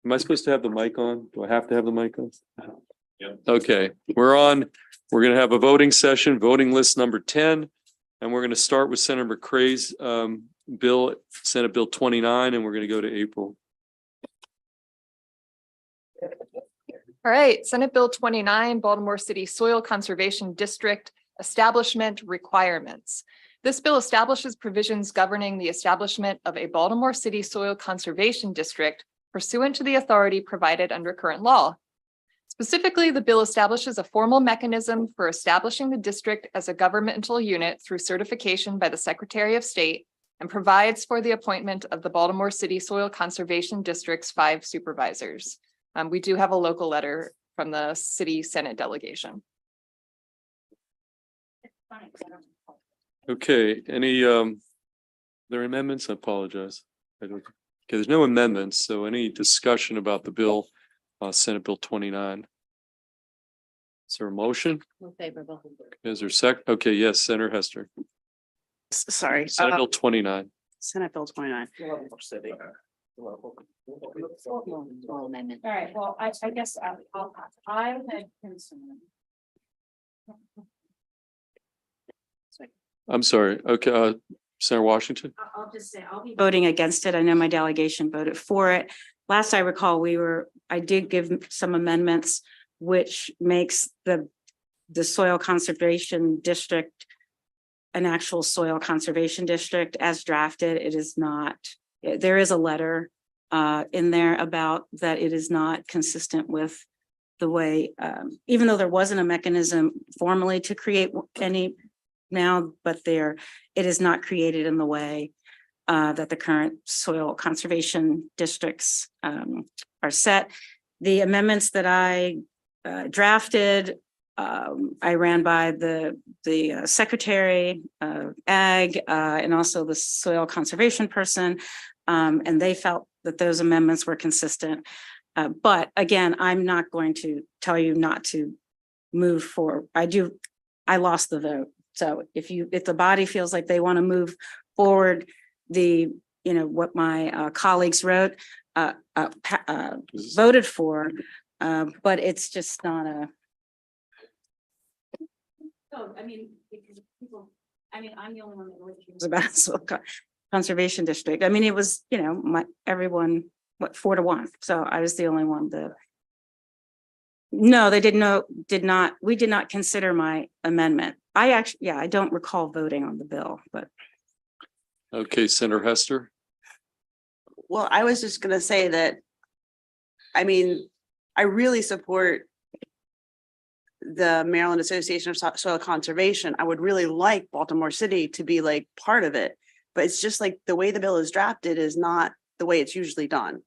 Am I supposed to have the mic on? Do I have to have the mic on? Yeah. Okay, we're on. We're going to have a voting session, voting list number 10. And we're going to start with Senator McCrae's bill, Senate Bill 29, and we're going to go to April. All right, Senate Bill 29, Baltimore City Soil Conservation District Establishment Requirements. This bill establishes provisions governing the establishment of a Baltimore City Soil Conservation District pursuant to the authority provided under current law. Specifically, the bill establishes a formal mechanism for establishing the district as a governmental unit through certification by the Secretary of State and provides for the appointment of the Baltimore City Soil Conservation District's 5 supervisors. We do have a local letter from the city Senate delegation. Okay, any there are amendments? I apologize. Okay, there's no amendments, so any discussion about the bill, Senate Bill 29? Is there a motion? Favorable. Is there a second? Okay, yes, Senator Hester. Sorry, Senate Bill 29. Senate Bill 29. Amendment. All right, well, I guess I had concern. I'm sorry. Okay, Senator Washington. I'll just say, I'll be Voting against it. I know my delegation voted for it. Last I recall, I did give some amendments, which makes the soil conservation district an actual soil conservation district as drafted. It is not, there is a letter in there about that it is not consistent with the way, even though there wasn't a mechanism formally to create any now, but it is not created in the way that the current soil conservation districts are set. The amendments that I drafted, I ran by the Secretary of Ag and also the soil conservation person, and they felt that those amendments were consistent. But again, I'm not going to tell you not to move forward. I lost the vote. So if the body feels like they want to move forward, what my colleagues wrote, voted for, but it's just not a. So, I mean, because people, I'm the only one that It's about soil conservation district. I mean, it was, everyone, 4-1. So I was the only one that. No, they we did not consider my amendment. I don't recall voting on the bill, but. Okay, Senator Hester. Well, I was just going to say that, I really support the Maryland Association of Soil Conservation. I would really like Baltimore City to be like part of it, but it's just like the way the bill is drafted is not the way it's usually done.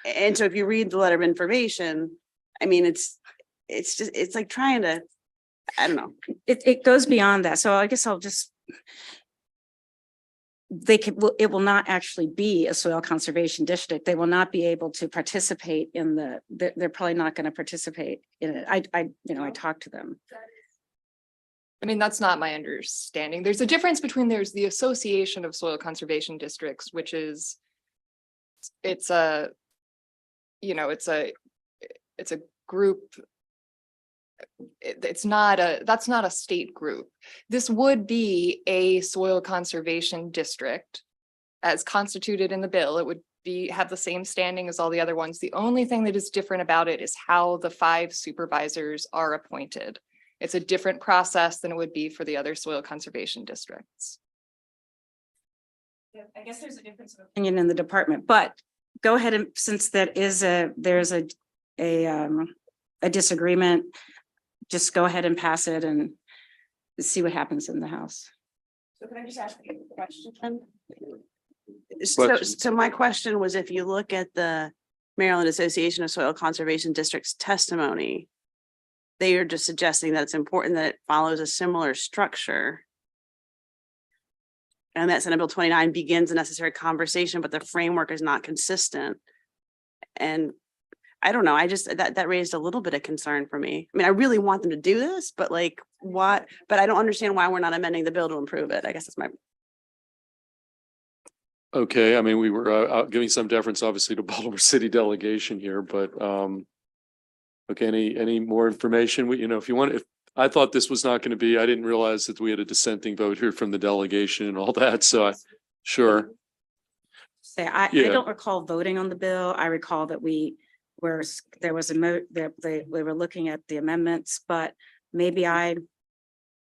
And so if you read the letter of information, it's like trying to, I don't know. It goes beyond that. So I guess I'll just. It will not actually be a soil conservation district. They will not be able to participate in they're probably not going to participate in it. I talked to them. That's not my understanding. There's a difference between there's the Association of Soil Conservation Districts, which is it's a group. That's not a state group. This would be a soil conservation district as constituted in the bill. It would have the same standing as all the other ones. The only thing that is different about it is how the 5 supervisors are appointed. It's a different process than it would be for the other soil conservation districts. I guess there's a difference of Opinion in the department, but go ahead and since there's a disagreement, just go ahead and pass it and see what happens in the House. So can I just ask you a question? So my question was, if you look at the Maryland Association of Soil Conservation Districts testimony, they are just suggesting that it's important that it follows a similar structure. And that Senate Bill 29 begins a necessary conversation, but the framework is not consistent. And I don't know. That raised a little bit of concern for me. I really want them to do this, but what? But I don't understand why we're not amending the bill to improve it. I guess that's my. Okay, I mean, we were giving some deference obviously to Baltimore City delegation here, but okay, any more information? We, if you want, if I thought this was not going to be, I didn't realize that we had a dissenting vote here from the delegation and all that. So sure. Say, I Yeah. don't recall voting on the bill. I recall that there was we were looking at the amendments, but maybe I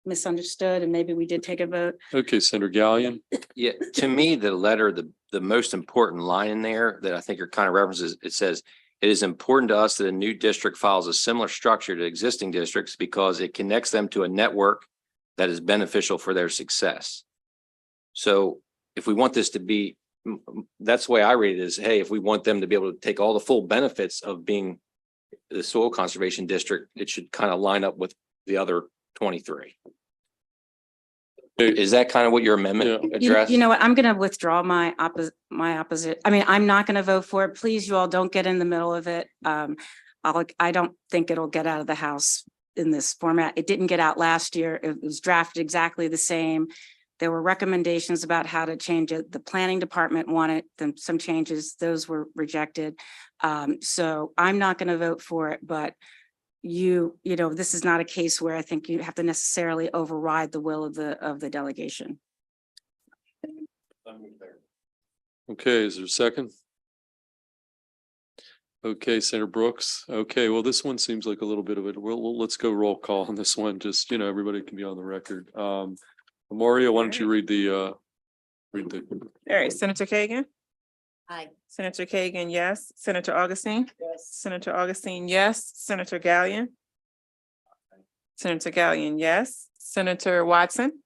misunderstood and maybe we did take a vote. Okay, Senator Gallion. Yeah, to me, the letter, the most important line in there that I think are kind of references, it says, it is important to us that a new district follows a similar structure to existing districts because it connects them to a network that is beneficial for their success. So if we want this to be, that's the way I read it is, hey, if we want them to be able to take all the full benefits of being the soil conservation district, it should kind of line up with the other 23. Is that kind of what your amendment addressed? You know what, I'm going to withdraw my opposite. I mean, I'm not going to vote for it. Please, you all don't get in the middle of it. I don't think it'll get out of the House in this format. It didn't get out last year. It was drafted exactly the same. There were recommendations about how to change it. The planning department wanted some changes. Those were rejected. So I'm not going to vote for it, but this is not a case where I think you have to necessarily override the will of the delegation. Okay, is there a second? Okay, Senator Brooks. Okay, well, this one seems like a little bit of it. Well, let's go roll call on this one. Just, everybody can be on the record. Maria, why don't you read the All right, Senator Kagan. Aye. Senator Kagan, yes. Senator Augustine. Yes. Senator Augustine, yes. Senator Gallion. Senator Gallion, yes. Senator Watson.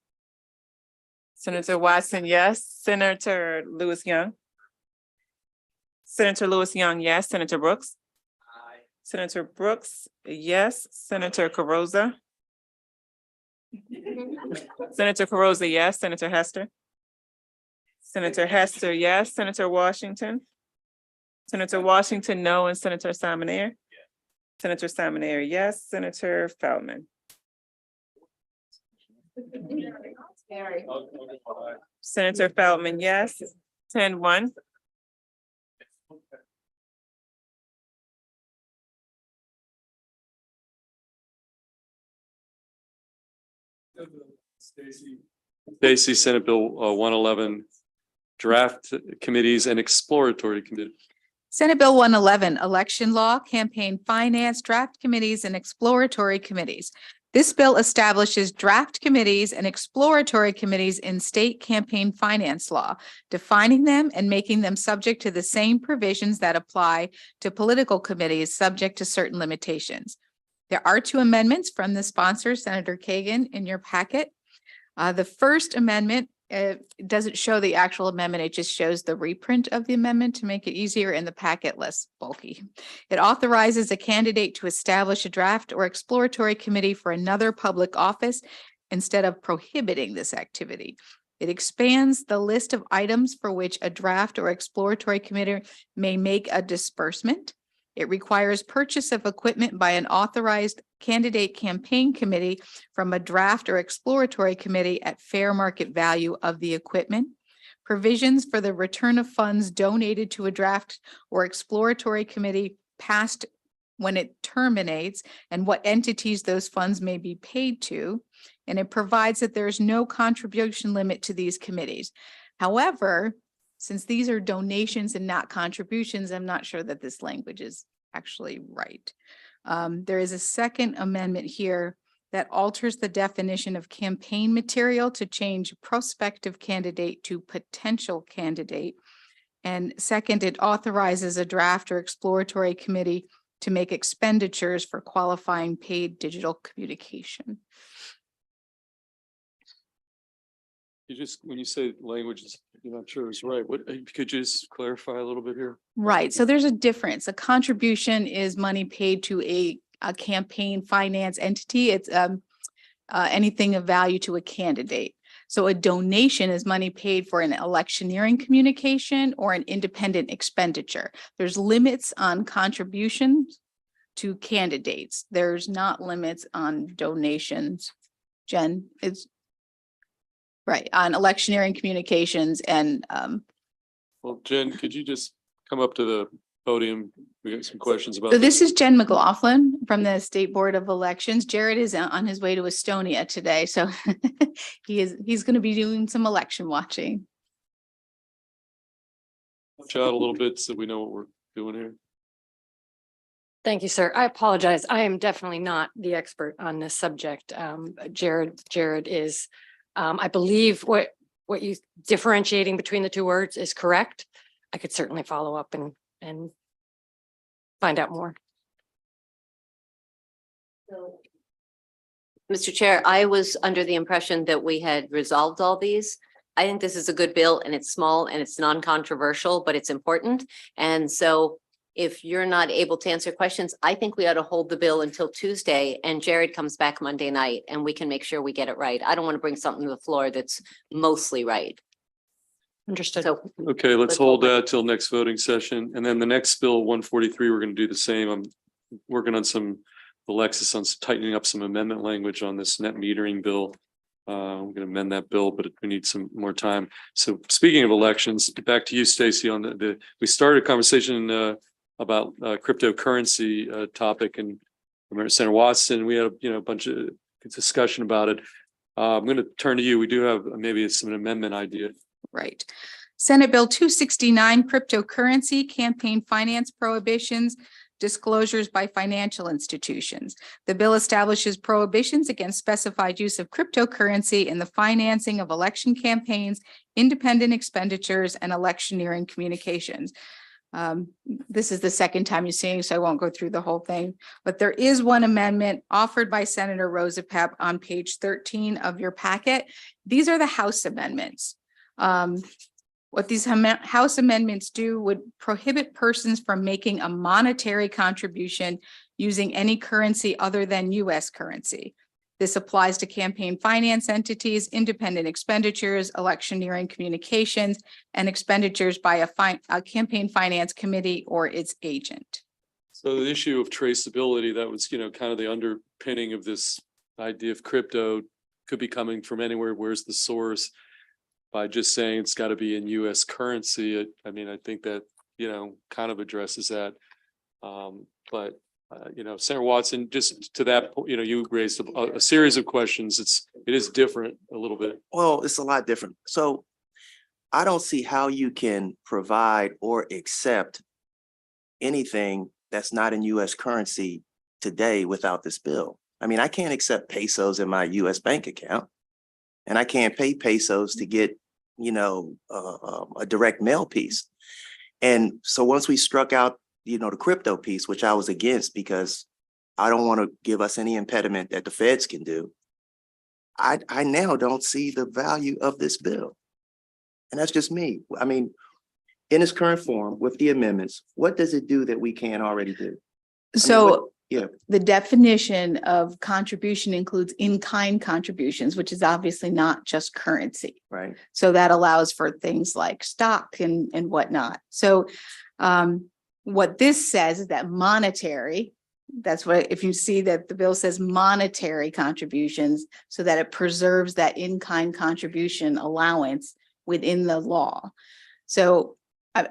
Senator Watson, yes. Senator Lewis Young. Senator Lewis Young, yes. Senator Brooks. Aye. Senator Brooks, yes. Senator Carozza. Senator Carozza, yes. Senator Hester. Senator Hester, yes. Senator Washington. Senator Washington, no. And Senator Salmonair. Senator Salmonair, yes. Senator Feldman. Senator Feldman, yes. 10-1. Stacy, Senate Bill 111, draft committees and exploratory committee. Senate Bill 111, election law, campaign finance, draft committees, and exploratory committees. This bill establishes draft committees and exploratory committees in state campaign finance law, defining them and making them subject to the same provisions that apply to political committees, subject to certain limitations. There are two amendments from the sponsor, Senator Kagan, in your packet. The first amendment doesn't show the actual amendment. It just shows the reprint of the amendment to make it easier in the packet, less bulky. It authorizes a candidate to establish a draft or exploratory committee for another public office instead of prohibiting this activity. It expands the list of items for which a draft or exploratory committee may make a disbursement. It requires purchase of equipment by an authorized candidate campaign committee from a draft or exploratory committee at fair market value of the equipment. Provisions for the return of funds donated to a draft or exploratory committee past when it terminates and what entities those funds may be paid to. And it provides that there is no contribution limit to these committees. However, since these are donations and not contributions, I'm not sure that this language is actually right. There is a second amendment here that alters the definition of campaign material to change prospective candidate to potential candidate. And second, it authorizes a draft or exploratory committee to make expenditures for qualifying paid digital communication. You just, when you say language, you're not sure is right. What, could you just clarify a little bit here? Right. So there's a difference. A contribution is money paid to a campaign finance entity. It's anything of value to a candidate. So a donation is money paid for an electioneering communication or an independent expenditure. There's limits on contributions to candidates. There's not limits on donations. Jen, it's right on electioneering communications and Well, Jen, could you just come up to the podium? We got some questions about. So this is Jen McLaughlin from the State Board of Elections. Jared is on his way to Estonia today, so he's going to be doing some election watching. Chat a little bit so we know what we're doing here. Thank you, sir. I apologize. I am definitely not the expert on this subject. Jared is, I believe what you differentiating between the two words is correct. I could certainly follow up and find out more. Mr. Chair, I was under the impression that we had resolved all these. I think this is a good bill and it's small and it's non-controversial, but it's important. And so if you're not able to answer questions, I think we ought to hold the bill until Tuesday and Jared comes back Monday night and we can make sure we get it right. I don't want to bring something to the floor that's mostly right. Understood. So Okay, let's Let's hold hold it. that till next voting session. And then the next bill, 143, we're going to do the same. I'm working on some, Alexis, on tightening up some amendment language on this net metering bill. I'm going to amend that bill, but we need some more time. So speaking of elections, back to you, Stacy, on we started a conversation about cryptocurrency topic, and remember Senator Watson, we had a bunch of discussion about it. I'm going to turn to you. We do have maybe some amendment idea. Right. Senate Bill 269, cryptocurrency campaign finance prohibitions, disclosures by financial institutions. The bill establishes prohibitions against specified use of cryptocurrency in the financing of election campaigns, independent expenditures, and electioneering communications. This is the second time you're seeing, so I won't go through the whole thing, but there is one amendment offered by Senator Rosapep on page 13 of your packet. These are the House amendments. What these House amendments do would prohibit persons from making a monetary contribution using any currency other than U.S. currency. This applies to campaign finance entities, independent expenditures, electioneering communications, and expenditures by a campaign finance committee or its agent. So the issue of traceability, that was, kind of the underpinning of this idea of crypto, could be coming from anywhere. Where's the source? By just saying it's got to be in U.S. currency, I think that, kind of addresses that. But Senator Watson, just to that point, you raised a series of questions. It is different a little bit. Well, it's a lot different. So I don't see how you can provide or accept anything that's not in US currency today without this bill. I can't accept pesos in my US bank account, and I can't pay pesos to get, a direct mail piece. And so once we struck out, the crypto piece, which I was against because I don't want to give us any impediment that the feds can do, I now don't see the value of this bill. And that's just me. In its current form with the amendments, what does it do that we can't already do? The definition of contribution includes in-kind contributions, which is obviously not just currency. Right. So that allows for things like stock and whatnot. So what this says is that monetary, that's what, if you see that the bill says monetary contributions, so that it preserves that in-kind contribution allowance within the law. So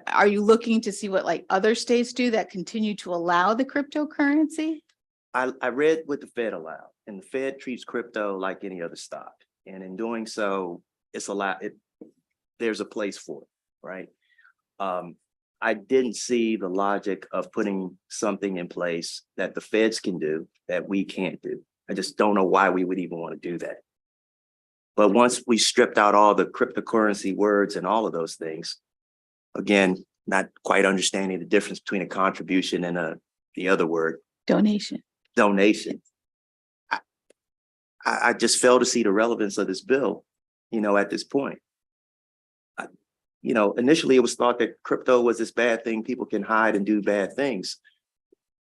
are you looking to see what like other states do that continue to allow the cryptocurrency? I read what the Fed allowed, and the Fed treats crypto like any other stock. And in doing so, there's a place for it, right? I didn't see the logic of putting something in place that the feds can do that we can't do. I just don't know why we would even want to do that. But once we stripped out all the cryptocurrency words and all of those things, again, not quite understanding the difference between a contribution and the other word. Donation. I just fail to see the relevance of this bill, at this point. Initially it was thought that crypto was this bad thing. People can hide and do bad things.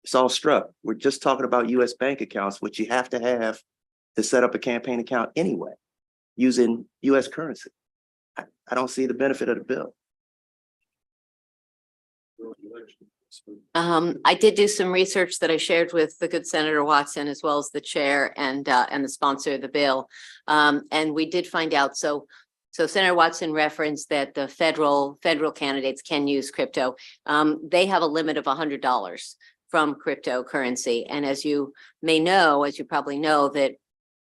It's all struck. We're just talking about US bank accounts, which you have to have to set up a campaign account anyway, using US currency. I don't see the benefit of the bill. I did do some research that I shared with the good Senator Watson, as well as the chair and the sponsor of the bill. And we did find out. So So Senator Watson referenced that the federal candidates can use crypto. They have a limit of $100 from cryptocurrency. And as you may know, as you probably know, that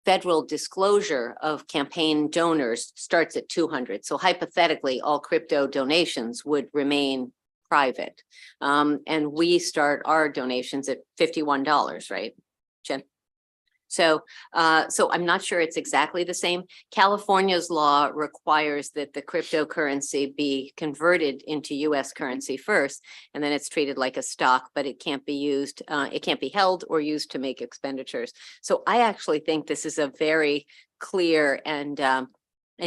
federal disclosure of campaign donors starts at 200. So hypothetically, all crypto donations would remain private. And we start our donations at $51, right, Jen? So I'm not sure it's exactly the same. California's law requires that the cryptocurrency be converted into US currency first, and then it's treated like a stock, but it can't be used, it can't be held or used to make expenditures. So I actually think this is a very clear and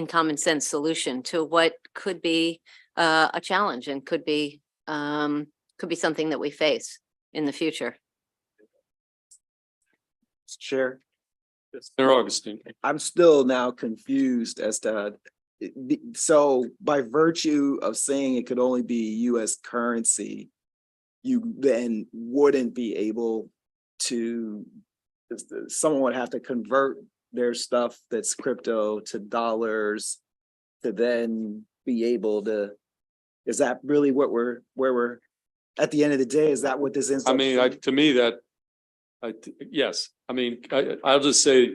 common sense solution to what could be a challenge and could be something that we face in the future. Chair, Senator Augustine. I'm still now confused as to, so by virtue of saying it could only be US currency, you then wouldn't be able to, someone would have to convert their stuff that's crypto to dollars to then be able to, is that really what where we're, at the end of the day, is that what this is? I mean, to me that, yes, I mean, I'll just say,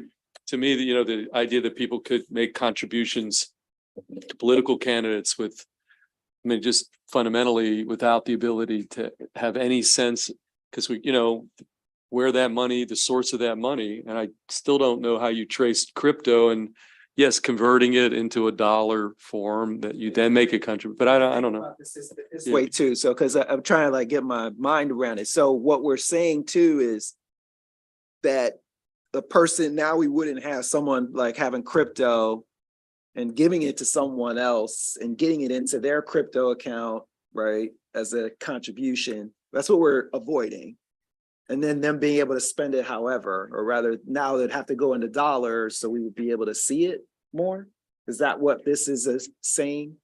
to me, that, you know, the idea that people could make contributions to political candidates with, I mean, just fundamentally without the ability to have any sense, because we, you know, where that money, the source of that money, and I still don't know how you trace crypto, and yes, converting it into a dollar form that you then make a country, but I don't know. This way too, so because I'm trying to like get my mind around it. So what we're saying too is that the person, now we wouldn't have someone like having crypto and giving it to someone else and getting it into their crypto account, right, as a contribution. That's what we're avoiding. And then them being able to spend it however, or rather now they'd have to go into dollars, so we would be able to see it more. Is that what this is saying?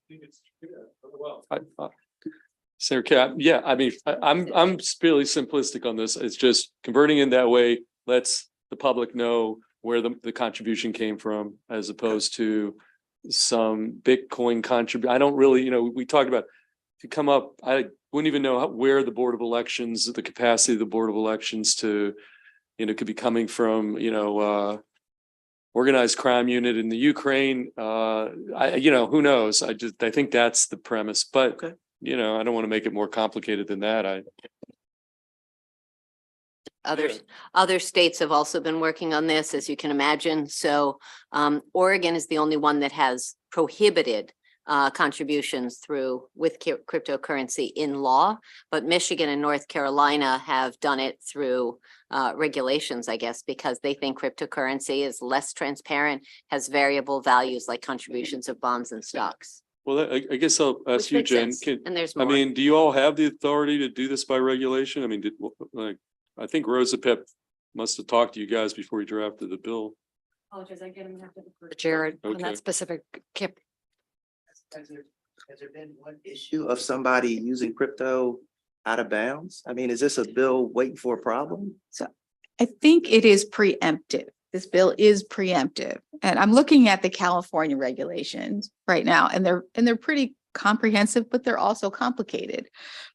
Senator Cap, yeah, I mean, I'm fairly simplistic on this. It's just converting in that way lets the public know where the contribution came from, as opposed to some Bitcoin contribution. I don't really, you know, we talked about to come up, I wouldn't even know where the Board of Elections, the capacity of the Board of Elections to, you know, could be coming from, you know, organized crime unit in the Ukraine. You know, who knows? I think that's the premise, but Okay. you know, I don't want to make it more complicated than that. Other states have also been working on this, as you can imagine. So Oregon is the only one that has prohibited contributions with cryptocurrency in law, but Michigan and North Carolina have done it through regulations, I guess, because they think cryptocurrency is less transparent, has variable values like contributions of bonds and stocks. Well, I guess I'll ask Which you, makes Jen. sense. And there's I more. mean, do you all have the authority to do this by regulation? I mean, I think Rosa Pep must have talked to you guys before you drafted the bill. Apologize, I get him have to defer to Jared on Okay. that specific Kip. Has there been one issue of somebody using crypto out of bounds? I mean, is this a bill waiting for a problem? I think it is preemptive. This bill is preemptive. And I'm looking at the California regulations right now, and they're pretty comprehensive, but they're also complicated.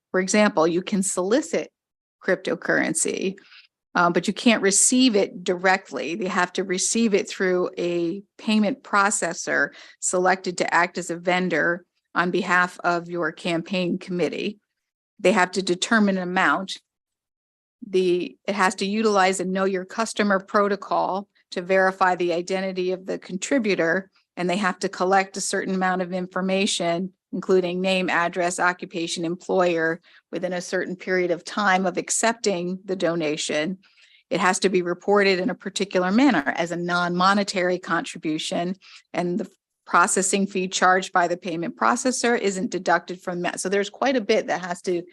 For example, you can solicit cryptocurrency, but you can't receive it directly. They have to receive it through a payment processor selected to act as a vendor on behalf of your campaign committee. They have to determine an amount. It has to utilize a know your customer protocol to verify the identity of the contributor, and they have to collect a certain amount of information, including name, address, occupation, employer, within a certain period of time of accepting the donation. It has to be reported in a particular manner as a non-monetary contribution, and the processing fee charged by the payment processor isn't deducted from that. So there's quite a bit that has to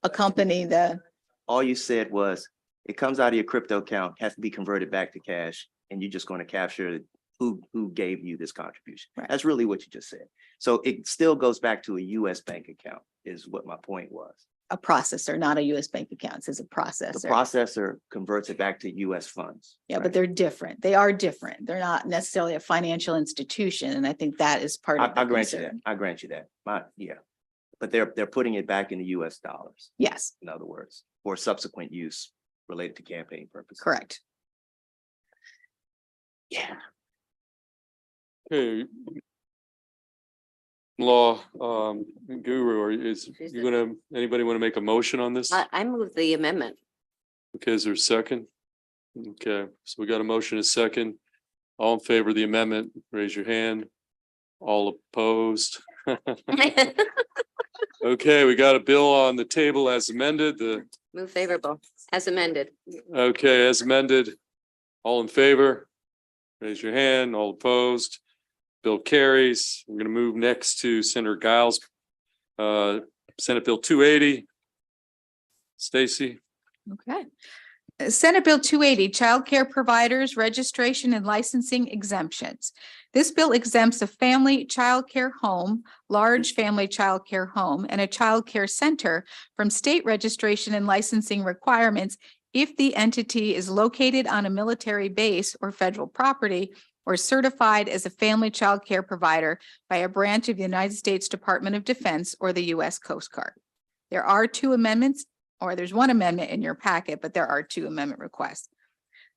accompany the. All you said was it comes out of your crypto account, has to be converted back to cash, and you're just going to capture who gave you this contribution. Right. That's really what you just said. So it still goes back to a US bank account is what my point was. a processor, not a US bank account. It's a The processor. processor converts it back to US funds. Yeah, right? but they're different. They are different. They're not necessarily a financial institution. And I think that is part of the I grant you that. concern. I grant you that. Yeah. But they're putting it back into US dollars, Yes, in other words, for subsequent use related to campaign purposes. correct. Yeah. Okay. Law, guru, She's you gonna, anybody want to make a motion on this? I move the amendment. Okay, is there a second? Okay, so we got a motion, a second. All in favor of the amendment, raise your hand. All opposed? Okay, we got a bill on the table as amended, Move favorable as amended. okay, as amended. All in favor? Raise your hand, all opposed? Bill carries. We're gonna move next to Senator Giles. Senate Bill 280. Stacy, Okay. Senate Bill 280, childcare providers, registration and licensing exemptions. This bill exempts a family childcare home, large family childcare home, and a childcare center from state registration and licensing requirements if the entity is located on a military base or federal property or certified as a family childcare provider by a branch of the United States Department of Defense or the U.S. Coast Guard. There are two amendments, or there's one amendment in your packet, but there are two amendment requests.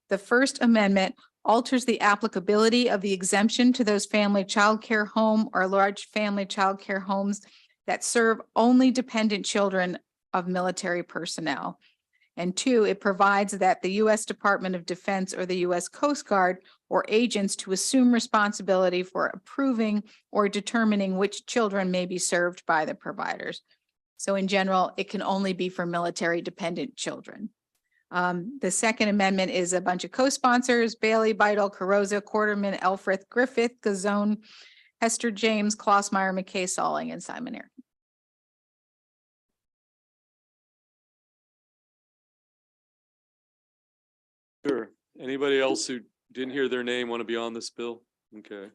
The first amendment alters the applicability of the exemption to those family childcare home or large family childcare homes that serve only dependent children of military personnel. And two, it provides that the U.S. Department of Defense or the U.S. Coast Guard or agents to assume responsibility for approving or determining which children may be served by the providers. So in general, it can only be for military dependent children. The second amendment is a bunch of co-sponsors: Bailey, Beidel, Carosa, Quarterman, Elfrith, Griffith, Gazone, Hester James, Klossmeyer, McKay, Salling, and Simon Eric. sure. Anybody else who didn't hear their name want to be on this bill? Okay.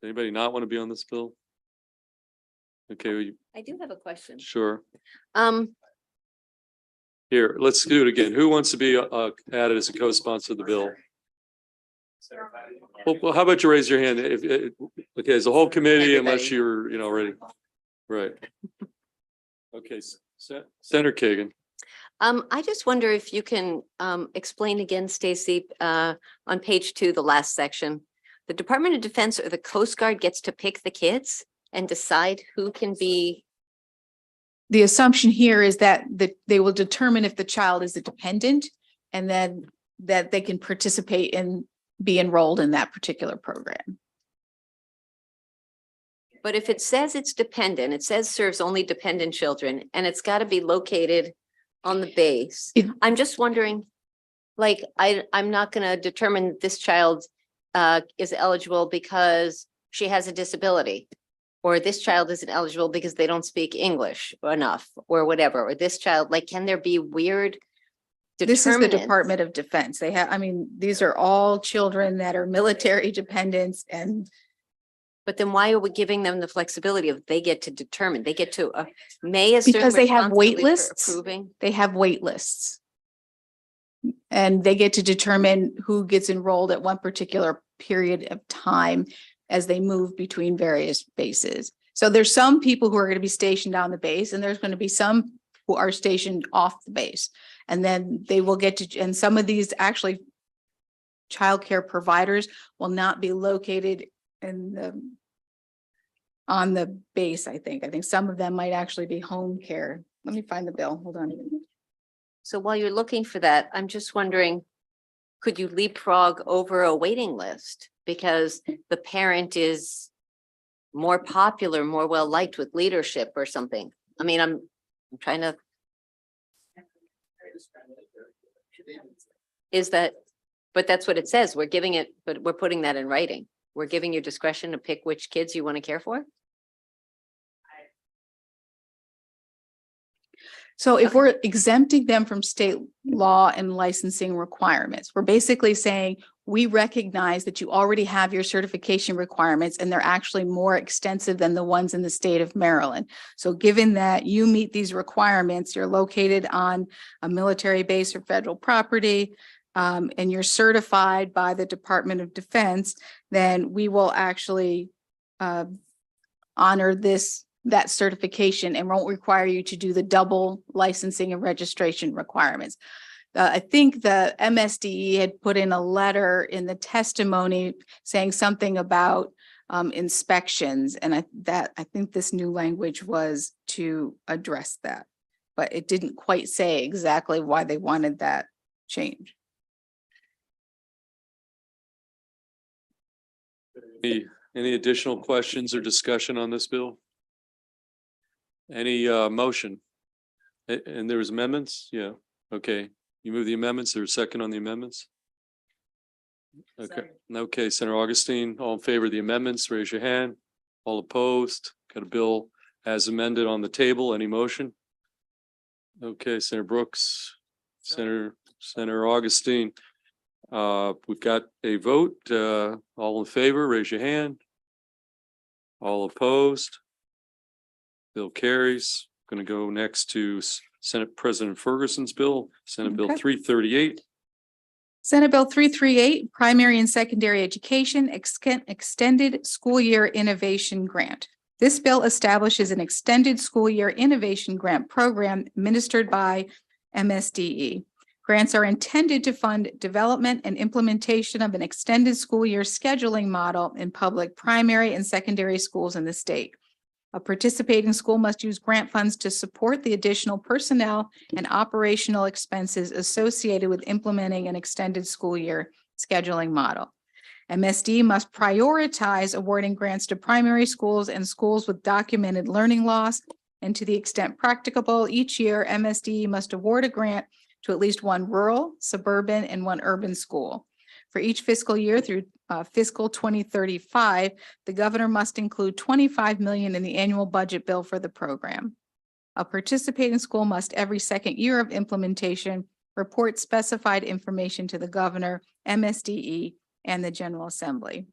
Anybody not want to be on this bill? Okay, I do have a question. sure. Um, Here, let's do it again. Who wants to be added as a co-sponsor of the bill? Well, how about you raise your hand okay, as a whole committee, unless Everybody. you're, ready. Right. Okay, Senator Kagan. I just wonder if you can explain again, Stacy, on page 2, the last section. The Department of Defense or the Coast Guard gets to pick the kids and decide who can be. The assumption here is that they will determine if the child is a dependent and then that they can participate and be enrolled in that particular program. But if it says it's dependent, it says serves only dependent children, and it's got to be located on the base. I'm just wondering, like, I'm not going to determine this child is eligible because she has a disability, or this child isn't eligible because they don't speak English enough, or whatever, or this child, like, can there be weird This is the determinants? Department of Defense. They have, I mean, these are all children that are military dependents and But then why are we giving them the flexibility of they get to determine, they get to may assume because they have wait responsibility for lists. approving? They have wait lists. And they get to determine who gets enrolled at one particular period of time as they move between various bases. So there's some people who are going to be stationed on the base, and there's going to be some who are stationed off the base. And then they will get to, and some of these actually childcare providers will not be located on the base, I think. I think some of them might actually be home care. Let me find the bill. Hold on. So while you're looking for that, I'm just wondering, could you leapfrog over a waiting list? Because the parent is more popular, more well-liked with leadership or something. I mean, I'm trying to. Is that, but that's what it says. We're giving it, but we're putting that in writing. We're giving you discretion to pick which kids you want to care for. So if we're exempting them from state law and licensing requirements, we're basically saying we recognize that you already have your certification requirements and they're actually more extensive than the ones in the state of Maryland. So given that you meet these requirements, you're located on a military base or federal property, and you're certified by the Department of Defense, then we will actually honor that certification and won't require you to do the double licensing and registration requirements. I think the MSDE had put in a letter in the testimony saying something about inspections, and I think this new language was to address that, but it didn't quite say exactly why they wanted that change. Any additional questions or discussion on this bill? Any motion? And there was amendments? Yeah, okay. You move the amendments. There's a second on the amendments? Okay, okay, Senator Augustine, all in favor of the amendments, raise your hand. All opposed? Got a bill as amended on the table. Any motion? Okay, Senator Brooks, Senator Augustine. We've got a vote. All in favor, raise your hand. All opposed? Bill carries. Going to go next to Senate President Ferguson's bill, Senate Bill Okay. 338. Senate Bill 338, Primary and Secondary Education Extended School Year Innovation Grant. This bill establishes an extended school year innovation grant program administered by MSDE. Grants are intended to fund development and implementation of an extended school year scheduling model in public primary and secondary schools in the state. A participating school must use grant funds to support the additional personnel and operational expenses associated with implementing an extended school year scheduling model. MSD must prioritize awarding grants to primary schools and schools with documented learning loss. And to the extent practicable, each year MSD must award a grant to at least one rural, suburban, and one urban school. For each fiscal year through fiscal 2035, the governor must include $25 million in the annual budget bill for the program. A participating school must every second year of implementation report specified information to the governor, MSDE, and the General Assembly.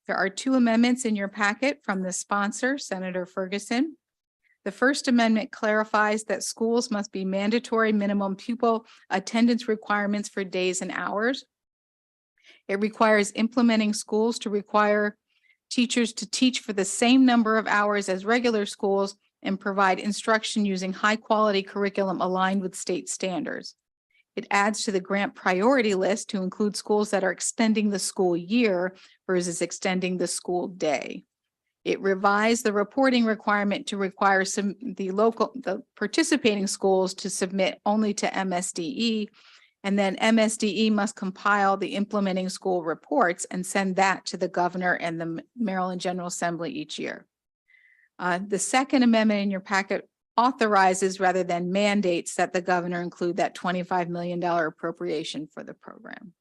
There are two amendments in your packet from the sponsor, Senator Ferguson. The first amendment clarifies that schools must be mandatory minimum pupil attendance requirements for days and hours. It requires implementing schools to require teachers to teach for the same number of hours as regular schools and provide instruction using high-quality curriculum aligned with state standards. It adds to the grant priority list to include schools that are extending the school year versus extending the school day. It revised the reporting requirement to require the participating schools to submit only to MSDE. And then MSDE must compile the implementing school reports and send that to the governor and the Maryland General Assembly each year. The second amendment in your packet authorizes rather than mandates that the governor include that $25 million appropriation for the program.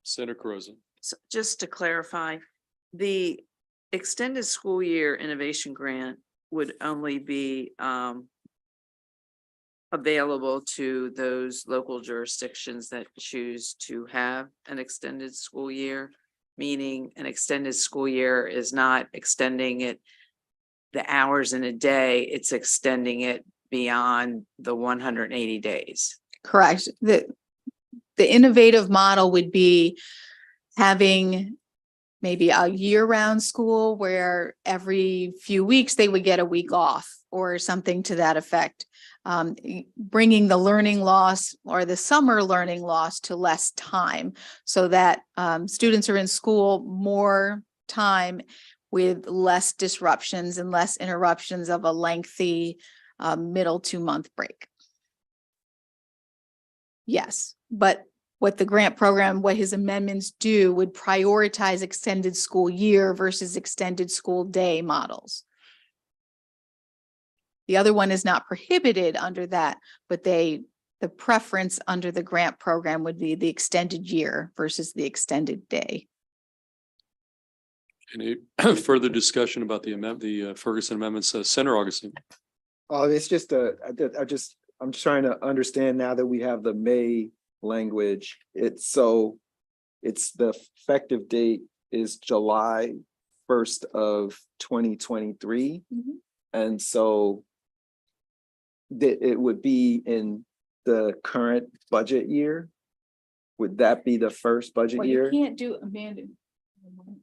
Senator Carozza. So just to clarify, the extended school year innovation grant would only be available to those local jurisdictions that choose to have an extended school year, meaning an extended school year is not extending it the hours in a day, it's extending it beyond the 180 days. Correct. The innovative model would be having maybe a year-round school where every few weeks they would get a week off or something to that effect. Bringing the learning loss or the summer learning loss to less time so that students are in school more time with less disruptions and less interruptions of a lengthy middle 2-month break. Yes, but what the grant program, what his amendments do would prioritize extended school year versus extended school day models. The other one is not prohibited under that, but the preference under the grant program would be the extended year versus the extended day. Any further discussion about the Ferguson amendments? Senator Augustine. Oh, it's just I'm just trying to understand now that we have the May language. It's the effective date is July 1st of 2023. Mhm. And so it would be in the current budget year. Would that be the first budget Well, you year? can't do a mandate.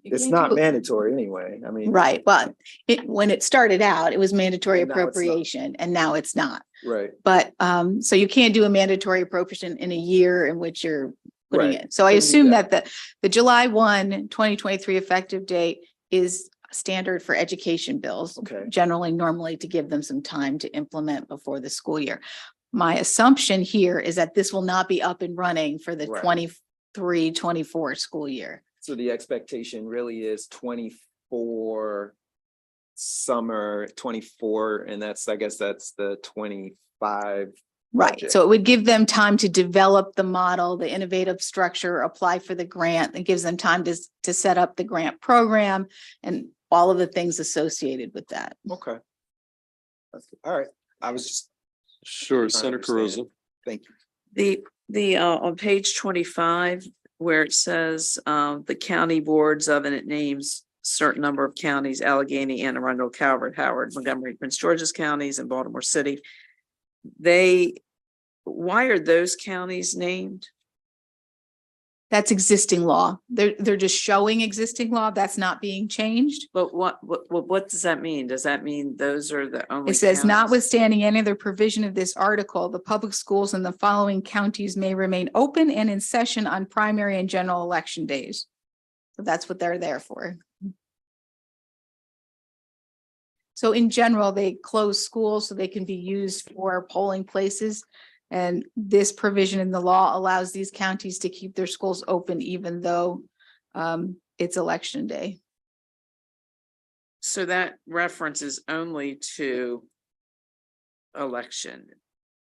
It's not mandatory anyway. I mean. Right, but when it started out, it was mandatory And now it's not. appropriation and now it's not. Right. But so you can't do a mandatory appropriation in a year in which you're putting Right. it. So I Couldn't do assume that. that the July 1, 2023 effective date is standard for education bills. Okay. Generally, normally to give them some time to implement before the school year. My assumption here is that this will not be up and running for the Right. 23-24 school year. So the expectation really is 24 summer, 24, and I guess that's the 25. Right, budget. so it would give them time to develop the model, the innovative structure, apply for the grant. It gives them time to set up the grant program and all of the things associated with that. Okay. All right. I was just, Sure, trying to Senator understand. Caruso. thank you. The on page 25, where it says the county boards of, and it names certain number of counties: Allegheny, Anne Arundel, Calvert, Howard, Montgomery, Prince George's counties, and Baltimore City. Why are those counties named? That's existing law. They're just showing existing law. That's not being changed. But what does that mean? Does that mean those are the only? It says counties? notwithstanding any other provision of this article, the public schools in the following counties may remain open and in session on primary and general election days. So that's what they're there for. So in general, they close schools so they can be used for polling places. And this provision in the law allows these counties to keep their schools open even though it's election day. So that reference is only to election.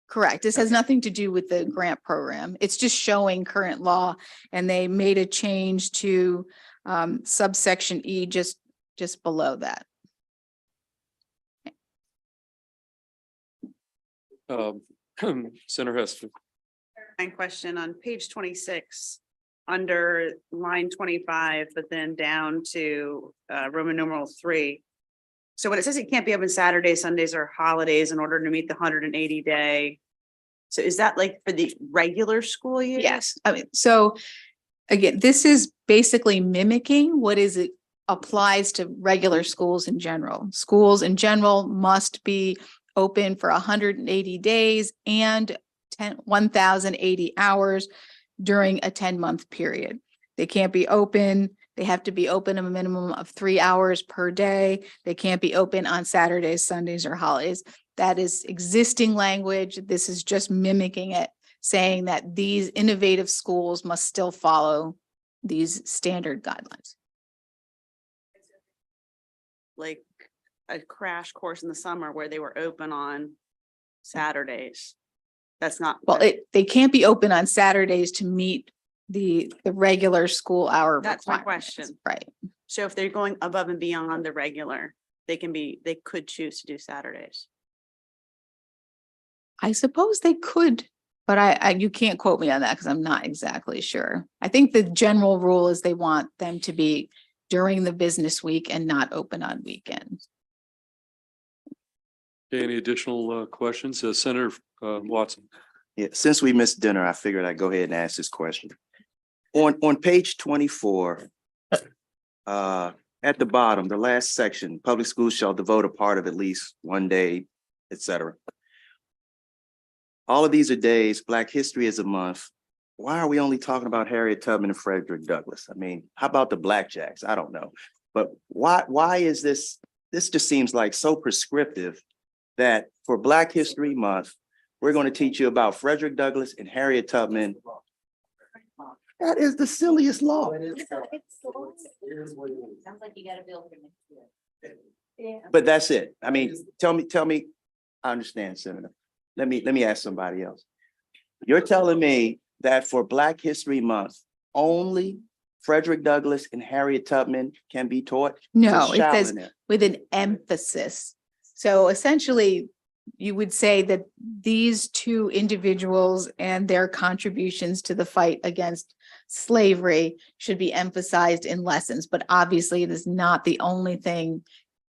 Correct. This has nothing to do with the grant program. It's just showing current law, and they made a change to subsection E just below that. Senator Hester. My question on page 26, under line 25, but then down to Roman numeral 3. So when it says it can't be open Saturdays, Sundays, or holidays in order to meet the 180 day. So is that like for the regular school year? Yes, I mean, so again, this is basically mimicking what it applies to regular schools in general. Schools in general must be open for 180 days and 1,080 hours during a 10-month period. They can't be open. They have to be open a minimum of 3 hours per day. They can't be open on Saturdays, Sundays, or holidays. That is existing language. This is just mimicking it, saying that these innovative schools must still follow these standard guidelines. Like a crash course in the summer where they were open on Saturdays. That's not. Well, they can't be open on Saturdays to meet the regular school hour. That's my requirements. question. Right. So if they're going above and beyond the regular, they could choose to do Saturdays. I suppose they could, but you can't quote me on that because I'm not exactly sure. I think the general rule is they want them to be during the business week and not open on weekends. Okay, any additional questions? Senator Watson. Yeah, since we missed dinner, I figured I'd go ahead and ask this question. On page 24, at the bottom, the last section, public schools shall devote a part of at least one day, etc. All of these are days. Black History is a month. Why are we only talking about Harriet Tubman and Frederick Douglass? I mean, how about the Blackjacks? I don't know. But why is this? This just seems like so prescriptive that for Black History Month, we're going to teach you about Frederick Douglass and Harriet Tubman. That is the silliest law. Sounds like you got a bill for next year. But that's it. I mean, tell me, I understand, Senator. Let me ask somebody else. You're telling me that for Black History Month, only Frederick Douglass and Harriet Tubman can be taught? No, it Shall says in there. with an emphasis. So essentially, you would say that these two individuals and their contributions to the fight against slavery should be emphasized in lessons, but obviously it is not the only thing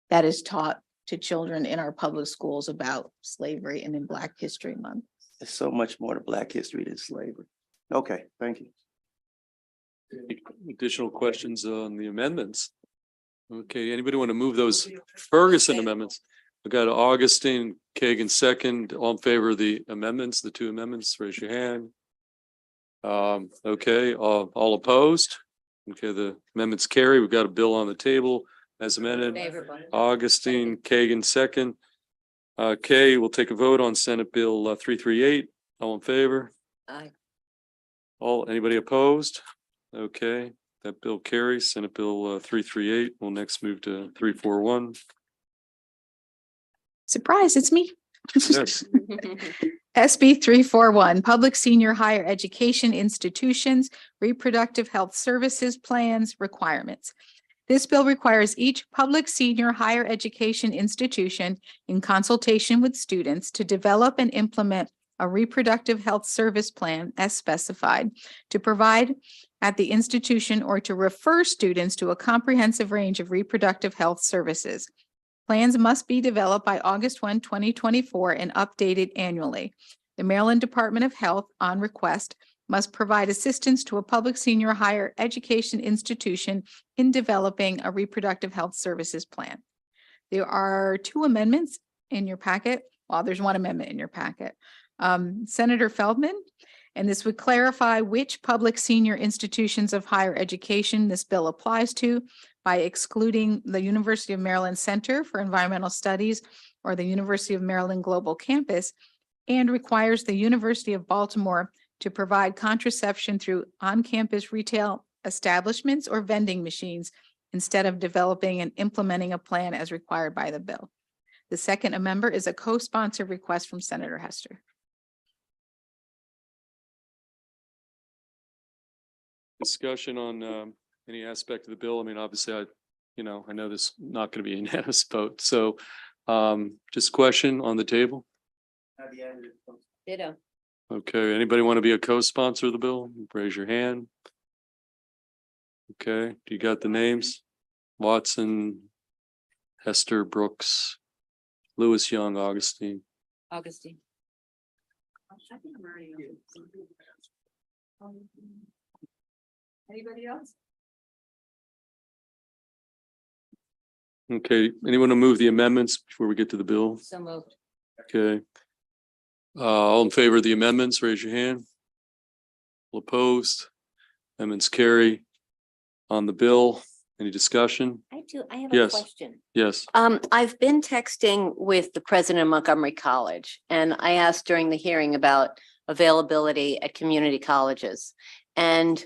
that is taught to children in our public schools about slavery and in Black History Month. There's so much more to Black history than slavery. Okay, thank you. Additional questions on the amendments? Okay, anybody want to move those Ferguson amendments? We got Augustine, Kagan second, all in favor of the amendments, the two amendments, raise your hand. Okay, all opposed? Okay, the amendments carry. We've got a bill on the table as amended. Favorable. Augustine, Kagan second. Kay, we'll take a vote on Senate Bill 338. All in favor? Aye. Anybody opposed? Okay, that bill carries. Senate Bill 338. We'll next move to 341. Surprise, it's me. Yes. SB 341, Public Senior Higher Education Institutions, Reproductive Health Services Plans Requirements. This bill requires each public senior higher education institution, in consultation with students, to develop and implement a reproductive health service plan as specified, to provide at the institution or to refer students to a comprehensive range of reproductive health services. Plans must be developed by August 1, 2024 and updated annually. The Maryland Department of Health, on request, must provide assistance to a public senior higher education institution in developing a reproductive health services plan. There are two amendments in your packet. Well, there's one amendment in your packet. Senator Feldman, and this would clarify which public senior institutions of higher education this bill applies to by excluding the University of Maryland Center for Environmental Studies or the University of Maryland Global Campus, and requires the University of Baltimore to provide contraception through on-campus retail establishments or vending machines instead of developing and implementing a plan as required by the bill. The second amendment is a co-sponsored request from Senator Hester. Discussion on any aspect of the bill. I mean, obviously, I know this is not going to be a unanimous vote. So just question on the table. Ditto. Okay, anybody want to be a co-sponsor of the bill? Raise your hand. Okay, do you got the names? Watson, Hester, Brooks, Lewis, Young, Augustine. Augustine. Anybody else? Okay, anyone to move the amendments before we get to the bill? So moved. Okay. All in favor of the amendments, raise your hand. All opposed? Amendments carry. On the bill, any discussion? I have a Yes. question. Yes. I've been texting with the president of Montgomery College, and I asked during the hearing about availability at community colleges. And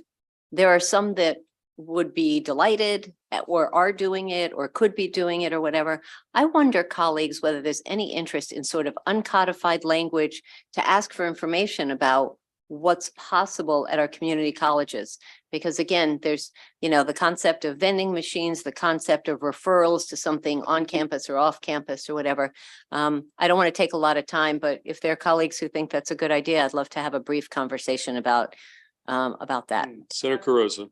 there are some that would be delighted or are doing it or could be doing it or whatever. I wonder, colleagues, whether there's any interest in sort of uncodified language to ask for information about what's possible at our community colleges. Because again, there's, the concept of vending machines, the concept of referrals to something on campus or off campus or whatever. I don't want to take a lot of time, but if there are colleagues who think that's a good idea, I'd love to have a brief conversation about that. Senator Carosa.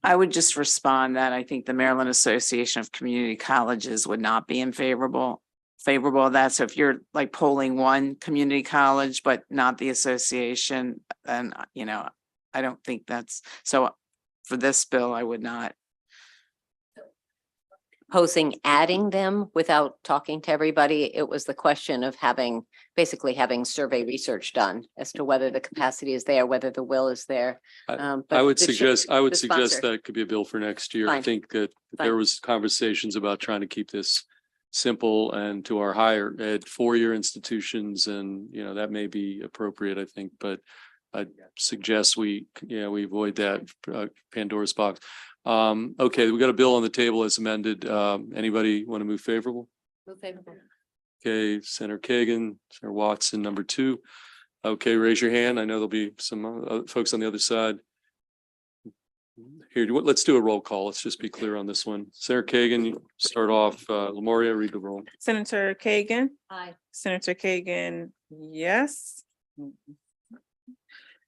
I would just respond that I think the Maryland Association of Community Colleges would not be favorable of that. So if you're like polling one community college, but not the association, then, I don't think that's, so for this bill, I would not. Posing adding them without talking to everybody. It was the question of basically having survey research done as to whether the capacity is there, whether the will is there. I But would the suggest the sponsor. that could be a bill for next year. I Fine. think that Fine. there was conversations about trying to keep this simple and to our higher ed four-year institutions, and that may be appropriate, I think, but I suggest we avoid that Pandora's box. Okay, we got a bill on the table as amended. Anybody want to move favorable? Move favorable. Okay, Senator Kagan, Senator Watson, number 2. Okay, raise your hand. I know there'll be some folks on the other side. Here, let's do a roll call. Let's just be clear on this one. Senator Kagan, you start off. Lamoria, read the roll. Senator Kagan, Aye. Senator Kagan, yes.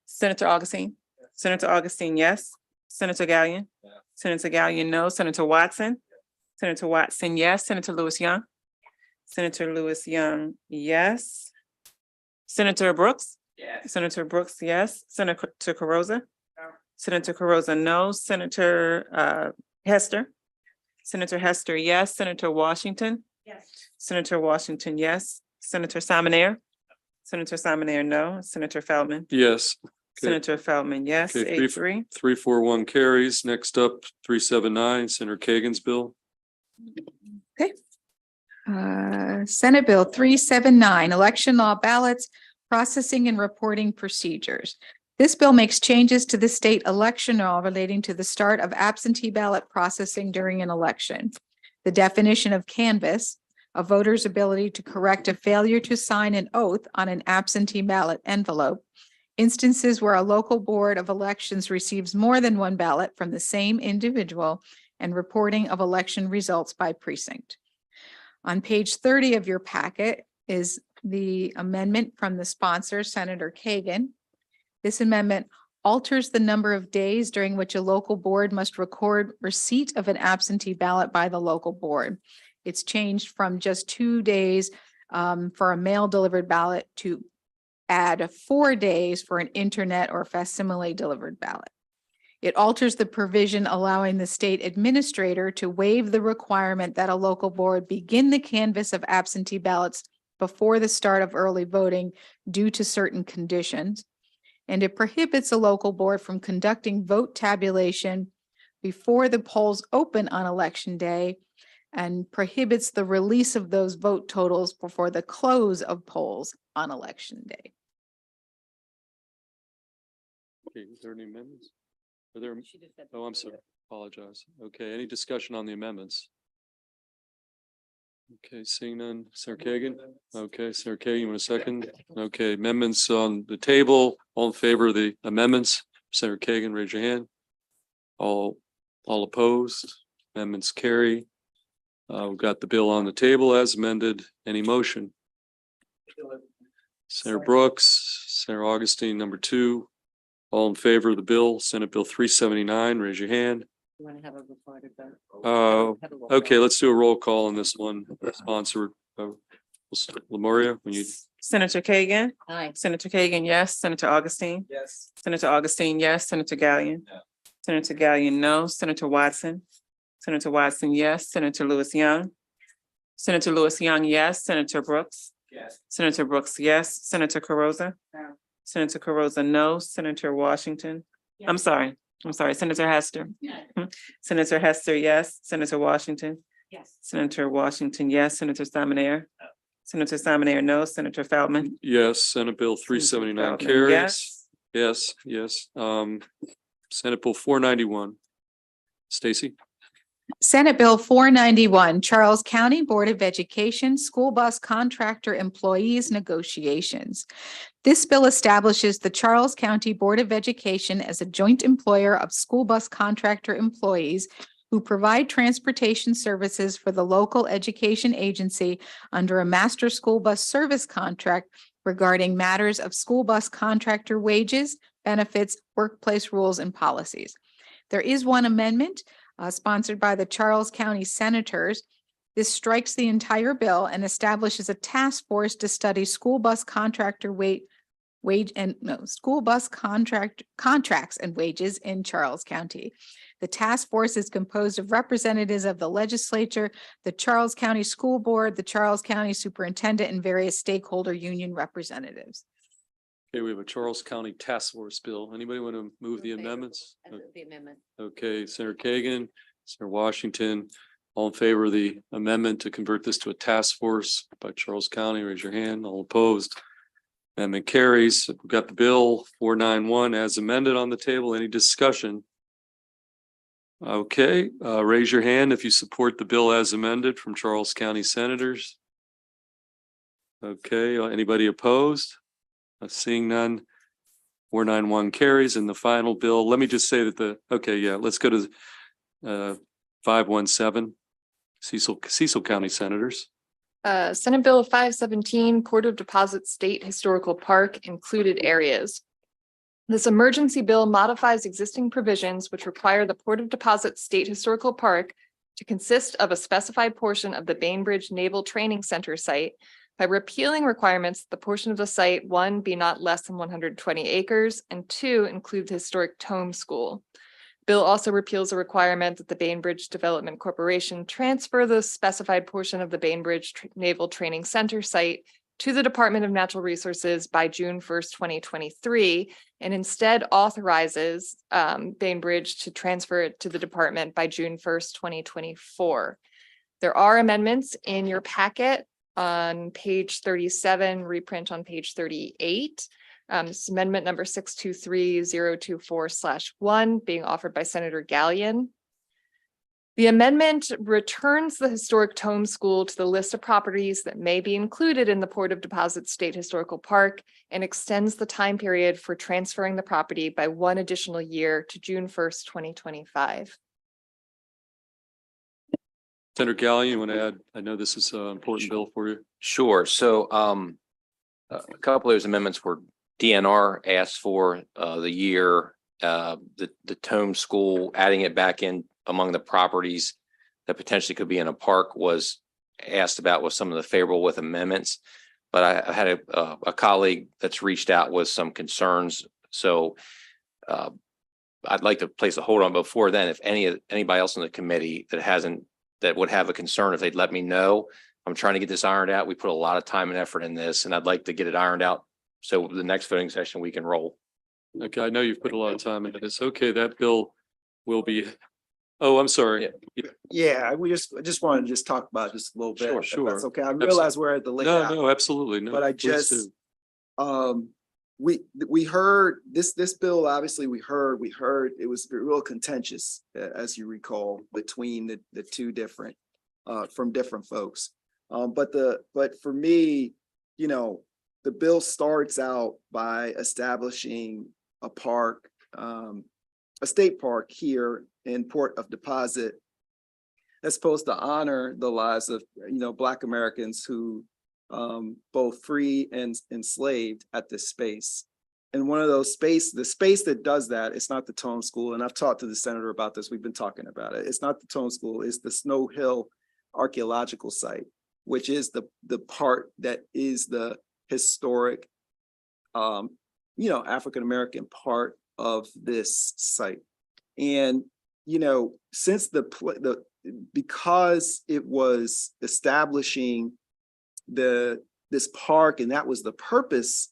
Senator Augustine, Senator Augustine, yes. Senator Gallion, Senator Gallion, no. Senator Watson, Senator Watson, yes. Senator Lewis Young, Senator Lewis Young, yes. Senator Brooks, Senator Brooks, yes. Senator Carozza, Senator Carozza, no. Senator Hester, Senator Hester, yes. Senator Washington, Senator Washington, yes. Senator Salmonair, Senator Salmonair, no. Senator Feldman, Yes. Okay. Senator Feldman, yes. Okay, 8-3. 341 carries. Next up, 379, Senator Kagan's bill. Senate Bill 379, election law ballots, processing and reporting procedures. This bill makes changes to the state election law relating to the start of absentee ballot processing during an election. The definition of canvass, a voter's ability to correct a failure to sign an oath on an absentee ballot envelope. Instances where a local board of elections receives more than one ballot from the same individual, and reporting of election results by precinct. On page 30 of your packet is the amendment from the sponsor, Senator Kagan. This amendment alters the number of days during which a local board must record receipt of an absentee ballot by the local board. It's changed from just 2 days for a mail delivered ballot to add 4 days for an internet or facsimile delivered ballot. It alters the provision allowing the state administrator to waive the requirement that a local board begin the canvass of absentee ballots before the start of early voting due to certain conditions. And it prohibits a local board from conducting vote tabulation before the polls open on election day, and prohibits the release of those vote totals before the close of polls on election day. Okay, is there any amendments? Are there? Oh, I'm sorry. Apologize. Okay, any discussion on the amendments? Okay, seeing none. Senator Kagan? Okay, Senator Kagan, you want a second? Okay, amendments on the table. All in favor of the amendments? Senator Kagan, raise your hand. All opposed? Amendments carry. We've got the bill on the table as amended. Any motion? Senator Brooks, Senator Augustine, number 2. All in favor of the bill, Senate Bill 379, raise your hand. You want to have a recorded vote? Okay, let's do a roll call on this one. Sponsor, Lamoria, when you, Senator Kagan, Aye. Senator Kagan, yes. Senator Augustine, Yes. Senator Augustine, yes. Senator Gallion, Senator Gallion, no. Senator Watson, Senator Watson, yes. Senator Lewis Young, Senator Lewis Young, yes. Senator Brooks, Yes. Senator Brooks, yes. Senator Carozza, No. Senator Carozza, no. Senator Washington, I'm sorry, Senator Hester. Senator Hester, yes. Senator Washington, Yes. Senator Washington, yes. Senator Salmonair, Senator Salmonair, no. Senator Feldman. yes, Senate Bill 379 Feldman, carries. yes. Yes. Senate Bill 491. Stacy? Senate Bill 491, Charles County Board of Education School Bus Contractor Employees Negotiations. This bill establishes the Charles County Board of Education as a joint employer of school bus contractor employees who provide transportation services for the local education agency under a master school bus service contract regarding matters of school bus contractor wages, benefits, workplace rules, and policies. There is one amendment sponsored by the Charles County Senators. This strikes the entire bill and establishes a task force to study school bus contractor school bus contracts and wages in Charles County. The task force is composed of representatives of the legislature, the Charles County School Board, the Charles County Superintendent, and various stakeholder union representatives. Okay, we have a Charles County Task Force bill. Anybody want to move the amendments? The amendment. Okay, Senator Kagan, Senator Washington, all in favor of the amendment to convert this to a task force by Charles County, raise your hand. All opposed? Amendment carries. We've got the bill 491 as amended on the table. Any discussion? Okay, raise your hand if you support the bill as amended from Charles County Senators. Okay, anybody opposed? Seeing none. 491 carries, and the final bill, let me just say that let's go to 517, Cecil County Senators. Senate Bill 517, Port of Deposit State Historical Park Included Areas. This emergency bill modifies existing provisions which require the Port of Deposit State Historical Park to consist of a specified portion of the Bainbridge Naval Training Center site by repealing requirements that the portion of the site, 1, be not less than 120 acres, and 2, include the historic Tome School. Bill also repeals a requirement that the Bainbridge Development Corporation transfer the specified portion of the Bainbridge Naval Training Center site to the Department of Natural Resources by June 1st, 2023, and instead authorizes Bainbridge to transfer it to the department by June 1st, 2024. There are amendments in your packet on page 37, reprint on page 38. This is amendment number 623024/1 being offered by Senator Gallion. The amendment returns the historic Tome School to the list of properties that may be included in the Port of Deposit State Historical Park and extends the time period for transferring the property by 1 additional year to June 1st, 2025. Senator Gallion, you want to add? I know this is an important bill for you. Sure. So a couple of those amendments were DNR asked for the year, the Tome School, adding it back in among the properties that potentially could be in a park was asked about with some of the favorable with amendments. But I had a colleague that's reached out with some concerns. So I'd like to place a hold on before then. If anybody else in the committee that would have a concern, if they'd let me know. I'm trying to get this ironed out. We put a lot of time and effort in this, and I'd like to get it ironed out. So the next voting session, we can roll. Okay, I know you've put a lot of time into this. Okay, that bill will be, oh, I'm sorry. Yeah, I just wanted to talk about it just a little bit. Sure, if sure. That's okay. I realize we're at the late hour. No, absolutely. No, But I please just, do. we heard this bill, obviously we heard it was real contentious, as you recall, between the two different, from different folks. But for me, the bill starts out by establishing a park, a state park here in Port of Deposit that's supposed to honor the lives of, Black Americans who both free and enslaved at this space. And one of those the space that does that, it's not the Tome School. And I've talked to the senator about this. We've been talking about it. It's not the Tome School. It's the Snow Hill Archaeological Site, which is the part that is the historic, African-American part of this site. And, since because it was establishing this park, and that was the purpose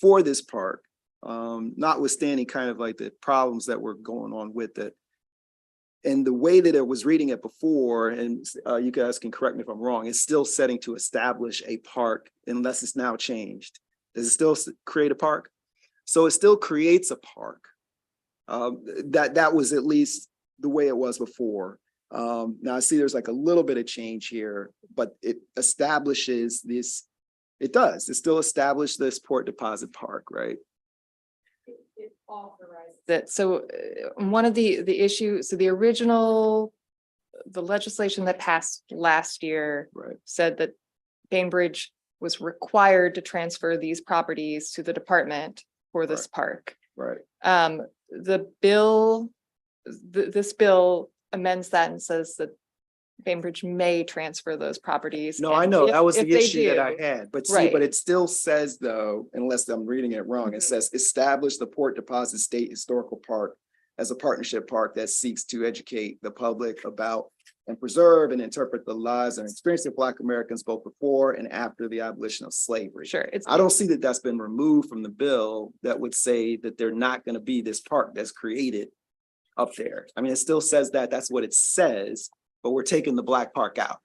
for this park, notwithstanding kind of like the problems that were going on with it. And the way that I was reading it before, and you guys can correct me if I'm wrong, it's still setting to establish a park unless it's now changed. Does it still create a park? So it still creates a park. That was at least the way it was before. Now I see there's like a little bit of change here, but it establishes this. It still established this Port Deposit Park, right? It authorizes that. So one of the issues, so the legislation that passed last year said that Bainbridge was required to transfer these properties to the department for this park. Right. This bill amends that and says that Bainbridge may transfer those properties. No, and I know that was if the they issue that I do, had, but right. but it still says though, unless I'm reading it wrong, it says establish the Port Deposit State Historical Park as a partnership park that seeks to educate the public about and preserve and interpret the lives and experiences of Black Americans both before and after the abolition of slavery. Sure. I don't see that that's been removed from the bill that would say that they're not going to be this park that's created up there. I mean, it still says that, that's what it says, but we're taking the black part out.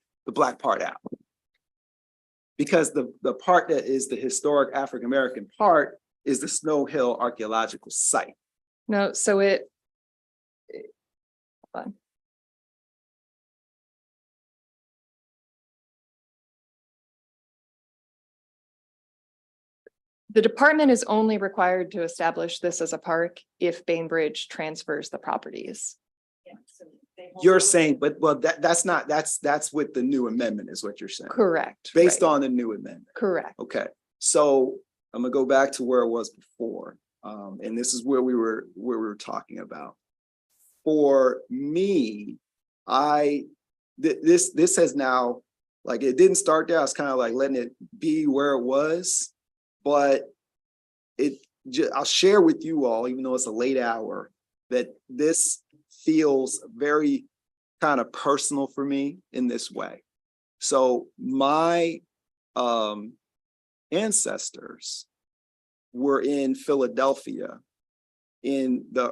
Because the part that is the historic African-American part is the Snow Hill Archaeological Site. No, so hold on. The department is only required to establish this as a park if Bainbridge transfers the properties. You're saying, but well, that's with the new amendment is what you're saying. Correct. Based right, on the new amendment. Correct. Okay, so I'm gonna go back to where it was before. And this is where we were talking about. For me, this has now, like, it didn't start there. I was kind of like letting it be where it was, but I'll share with you all, even though it's a late hour, that this feels very kind of personal for me in this way. So my ancestors were in Philadelphia in the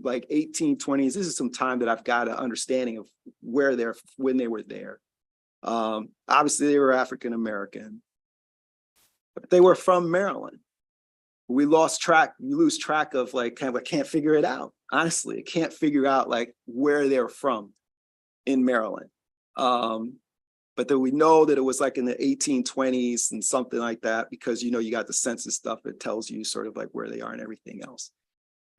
like 1820s. This is some time that I've got an understanding of when they were there. Obviously they were African American, but they were from Maryland. We lose track of like, kind of, I can't figure it out. Honestly, I can't figure out like where they're from in Maryland. But then we know that it was like in the 1820s and something like that, because, you know, you got the census stuff that tells you sort of like where they are and everything else.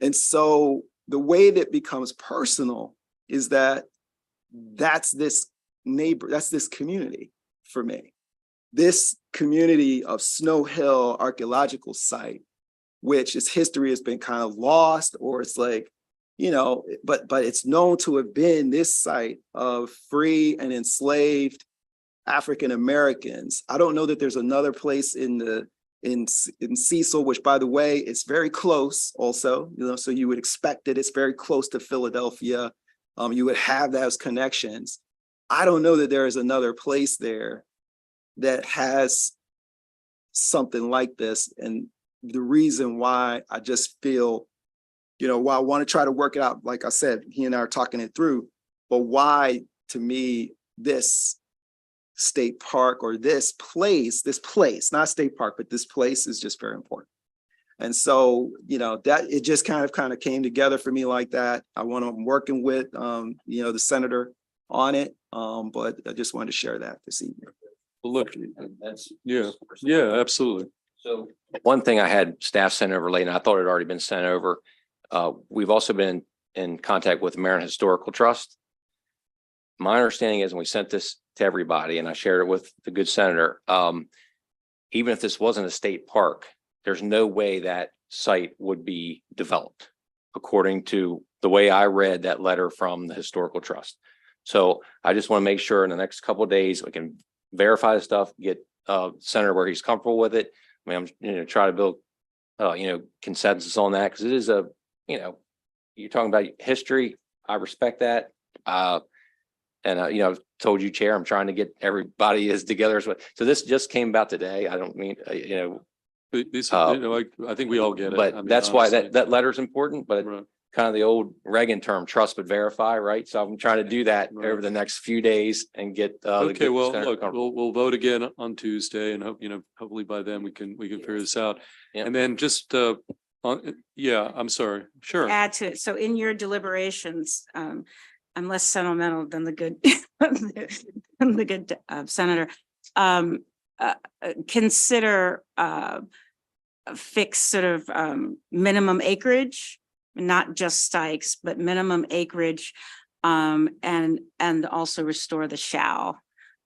And so the way that becomes personal is that's this community for me. This community of Snow Hill Archaeological Site, which its history has been kind of lost, or it's like, you know, but it's known to have been this site of free and enslaved African Americans. I don't know that there's another place in Cecil, which, by the way, is very close also, you know, so you would expect that it's very close to Philadelphia. You would have those connections. I don't know that there is another place there that has something like this. And the reason why I just feel, you know, while I want to try to work it out, like I said, he and I are talking it through, but why, to me, this state park or this place, not state park, but this place is just very important. And so, you know, that it just kind of came together for me like that. I'm working with, you know, the senator on it, but I just wanted to share that this evening. Well, look, yeah, absolutely. So one thing I had staff sent over late, and I thought it had already been sent over. We've also been in contact with Maryland Historical Trust. My understanding is, and we sent this to everybody, and I shared it with the good senator, even if this wasn't a state park, there's no way that site would be developed according to the way I read that letter from the Historical Trust. So I just want to make sure in the next couple of days we can verify the stuff, get senator where he's comfortable with it. I mean, I'm try to build consensus on that, because it is a, you're talking about history. I respect that. And I've told you, Chair, I'm trying to get everybody as together as well. So this just came about today. I don't mean, I think we all get it. But I mean, that's why honestly. that letter is important, but Right. kind of the old Reagan term, trust but verify, right? So I'm trying to do that Right. over the next few days and get. Okay, well, look, we'll vote again on Tuesday, and hope, hopefully by then we can figure this out. Yeah. And then just, I'm sorry, sure. Add to it. So in your deliberations, I'm less sentimental than the good, senator. Consider a fixed sort of minimum acreage, not just stikes, but minimum acreage, and also restore the shall.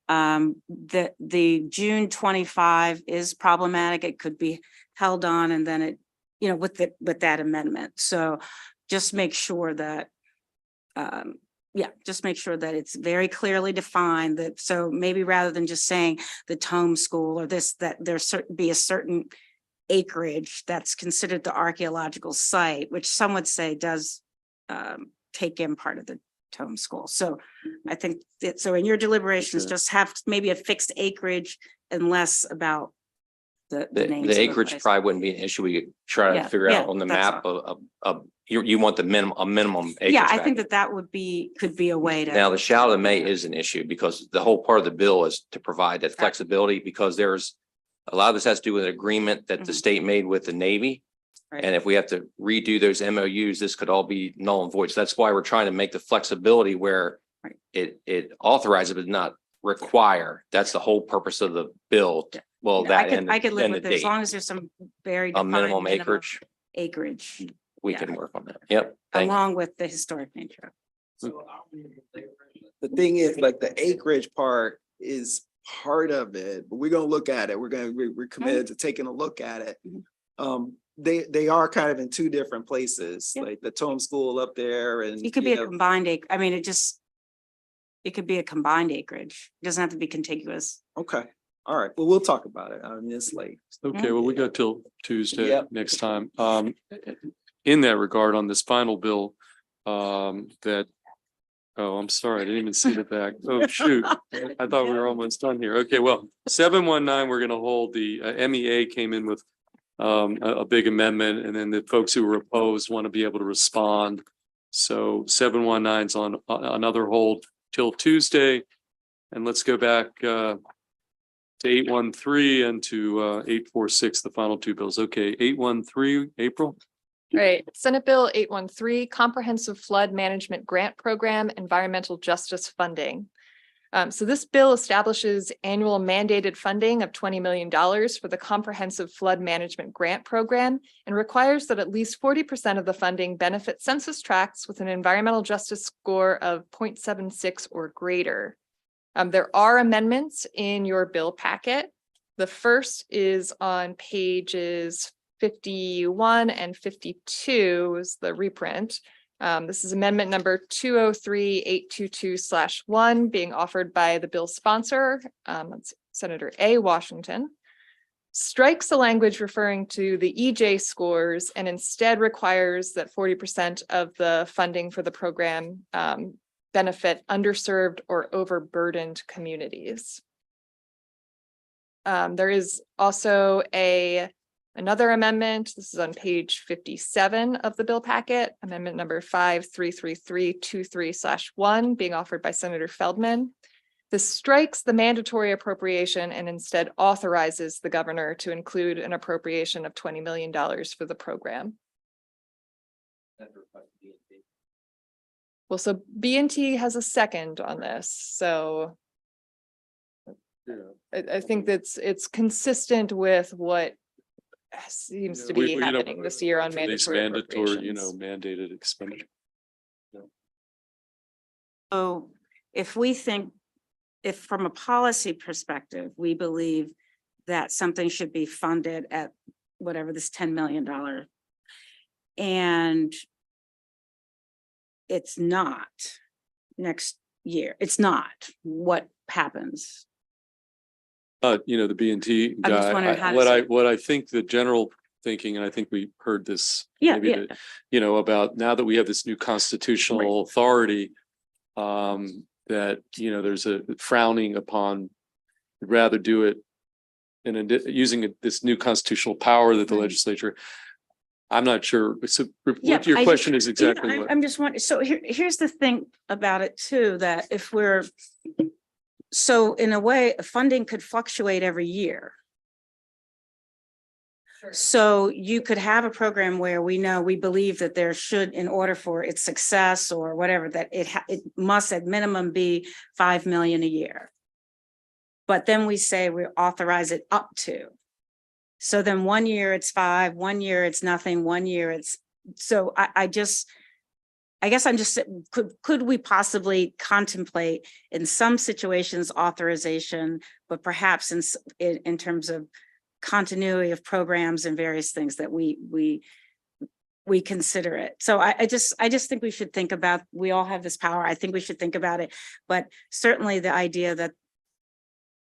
The June 25 is problematic. It could be held on, and then it, with that amendment. So just make sure that, just make sure that it's very clearly defined, that, so maybe rather than just saying the Tome School or this, that there be a certain acreage that's considered the archaeological site, which some would say does take in part of the Tome School. So I think that, so in your deliberations, Okay. just have maybe a fixed acreage and less about the names of The acreage place. probably wouldn't be an issue. We could try to Yeah, figure out yeah, on the that's map of you want a minimum acreage. Yeah, I think factor. that could be a way to. Now, the shall and may is an issue, because the whole part of the bill is to provide that flexibility, because there's a lot of this has to do with an agreement that the Mhm. state made with the Navy. Right. And if we have to redo those MOUs, this could all be null and void. So that's why we're trying to make the flexibility where Right. it authorizes but not require. That's the whole purpose of the bill, Well, I that could, and I could live and the with it as date, long as there's some very a defined minimum minimum acreage, acreage, we yeah. can work on that. Yep. Thank you. along with the historic nature. The thing is, like, the acreage part is part of it, but we're gonna look at it. We're committed to taking a look at it. They are kind of in two different places, Yeah. like the Tome School up there and. It could be you a know, combined it could be a combined acreage. It doesn't have to be contiguous. Okay, all right, well, we'll talk about it. I mean, it's late. Okay, well, we got till Tuesday Yep. next time. In that regard, on this final bill, that, oh, I'm sorry, I didn't even see the back. Oh, shoot. I thought we were almost done here. Okay, well, 719, we're gonna hold the MEA came in with a big amendment, and then the folks who were opposed want to be able to respond. So 719's on another hold till Tuesday. And let's go back to 813 and to 846, the final two bills. Okay, 813, April. Right, Senate Bill 813, Comprehensive Flood Management Grant Program, Environmental Justice Funding. So this bill establishes annual mandated funding of $20 million for the Comprehensive Flood Management Grant Program and requires that at least 40% of the funding benefit census tracts with an environmental justice score of 0.76 or greater. There are amendments in your bill packet. The first is on pages 51 and 52 is the reprint. This is amendment number 203822/1 being offered by the bill sponsor, that's Senator A. Washington. Strikes the language referring to the EJ scores and instead requires that 40% of the funding for the program benefit underserved or overburdened communities. There is also another amendment. This is on page 57 of the bill packet, amendment number 533323/1 being offered by Senator Feldman. This strikes the mandatory appropriation and instead authorizes the governor to include an appropriation of $20 million for the program. Well, so B&T has a second on this, so I think it's consistent with what seems to be happening this year on These mandatory mandatory, appropriations. mandated expenditure. So if from a policy perspective, we believe that something should be funded at whatever this $10 million. And it's not next year. It's not. What happens? The B&T I'm just guy, wondering how what I think the general thinking, and I think we heard this. Yeah, maybe yeah. About now that we have this new constitutional authority, that, there's a frowning upon, rather do it using this new constitutional power that the Right. legislature. I'm not sure. So Yeah, what your question is exactly what. I'm just wondering, so here's the thing about it too, that so in a way, funding could fluctuate every year. So you could have a program where we believe that there should, in order for its success or whatever, that it must at minimum be 5 million a year. But then we say we authorize it up to. So then 1 year it's 5, 1 year it's nothing, 1 year it's, so I guess I'm just, could we possibly contemplate in some situations authorization, but perhaps in terms of continuity of programs and various things that we consider it. So I just think we should think about, we all have this power. I think we should think about it, but certainly the idea that,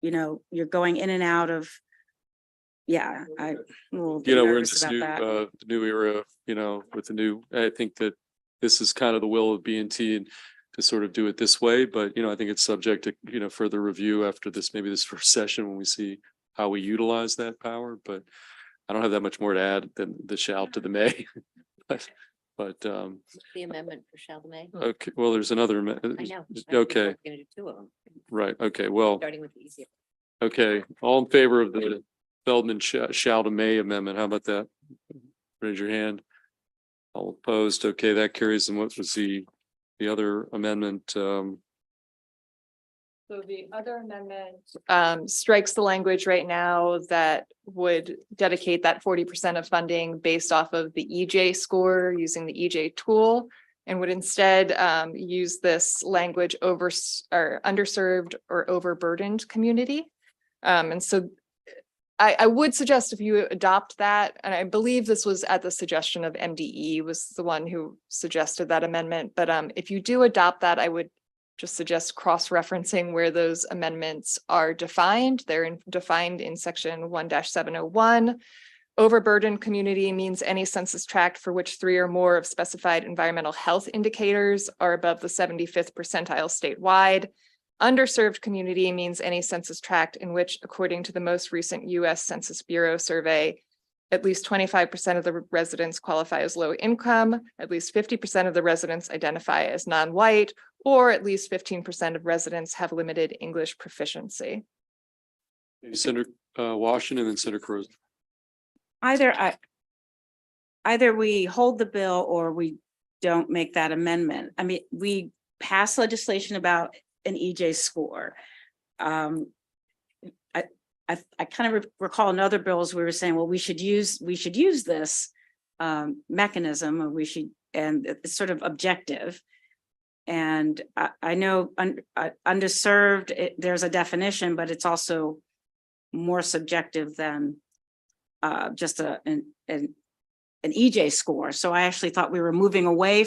you're going in and out of, yeah, We're in this new era, with the new, I think that this is kind of the will of B&T and to sort of do it this way, but, I think it's subject to, further review after maybe this first session when we see how we utilize that power, but I don't have that much more to add than the shall to the may. But The amendment for shall the may. okay, well, there's another. I know. Okay, We're gonna do 2 of them, right, okay, well, starting with the easier. okay, all in favor of the Feldman shall to may amendment, how about that? Raise your hand. All opposed, okay, that carries. And what was the other amendment? So the other amendment strikes the language right now that would dedicate that 40% of funding based off of the EJ score using the EJ tool, and would instead use this language over or underserved or overburdened community. And so I would suggest if you adopt that, and I believe this was at the suggestion of MDE was the one who suggested that amendment. But if you do adopt that, I would just suggest cross-referencing where those amendments are defined. They're defined in section 1-701. Overburdened community means any census tract for which 3 or more of specified environmental health indicators are above the 75th percentile statewide. Underserved community means any census tract in which, according to the most recent US Census Bureau survey, at least 25% of the residents qualify as low income, at least 50% of the residents identify as non-white, or at least 15% of residents have limited English proficiency. Senator Washington and then Senator Cruz. Either we hold the bill or we don't make that amendment. I mean, we passed legislation about an EJ score. I kind of recall in other bills, we were saying, well, we should use this mechanism, or and it's sort of objective. And I know underserved, there's a definition, but it's also more subjective than just an EJ score. So I actually thought we were moving away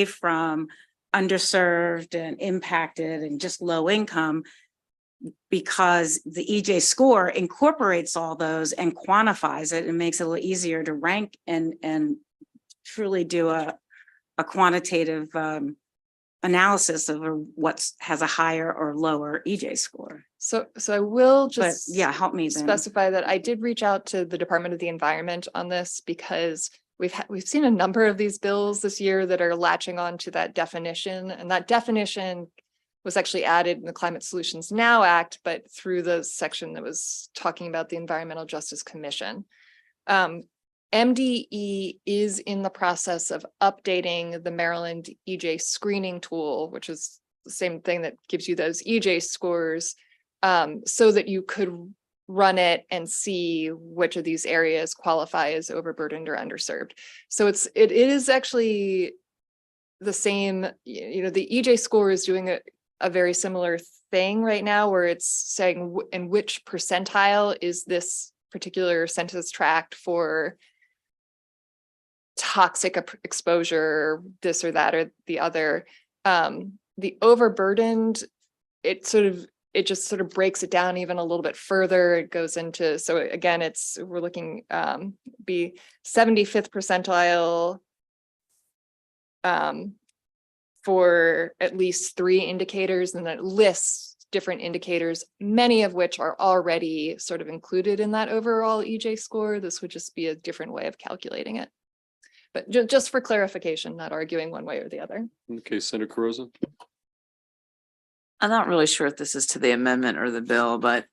from underserved and impacted and just low income, because the EJ score incorporates all those and quantifies it and makes it a little easier to rank and truly do a quantitative analysis of what has a higher or lower EJ score. So I will But just yeah, help me then. specify that I did reach out to the Department of the Environment on this, because we've seen a number of these bills this year that are latching on to that definition, and that definition was actually added in the Climate Solutions Now Act, but through the section that was talking about the Environmental Justice Commission. MDE is in the process of updating the Maryland EJ screening tool, which is the same thing that gives you those EJ scores, so that you could run it and see which of these areas qualify as overburdened or underserved. So it is actually the same, the EJ score is doing a very similar thing right now, where it's saying in which percentile is this particular census tract for toxic exposure, this or that or the other. The overburdened, it just sort of breaks it down even a little bit further. It goes into, so again, we're looking be 75th percentile for at least 3 indicators, and then it lists different indicators, many of which are already sort of included in that overall EJ score. This would just be a different way of calculating it. But just for clarification, not arguing one way or the other. Okay, Senator Carozza. I'm not really sure if this is to the amendment or the bill, but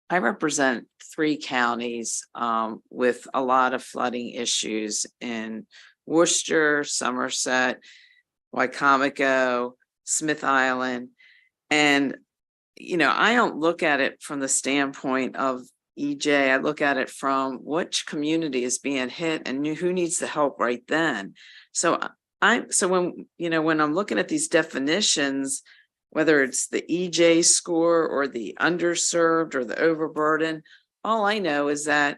I represent 3 counties with a lot of flooding issues in Worcester, Somerset, Wycomico, Smith Island. And, I don't look at it from the standpoint of EJ. I look at it from which community is being hit and who needs the help right then. So when I'm looking at these definitions, whether it's the EJ score or the underserved or the overburdened, all I know is that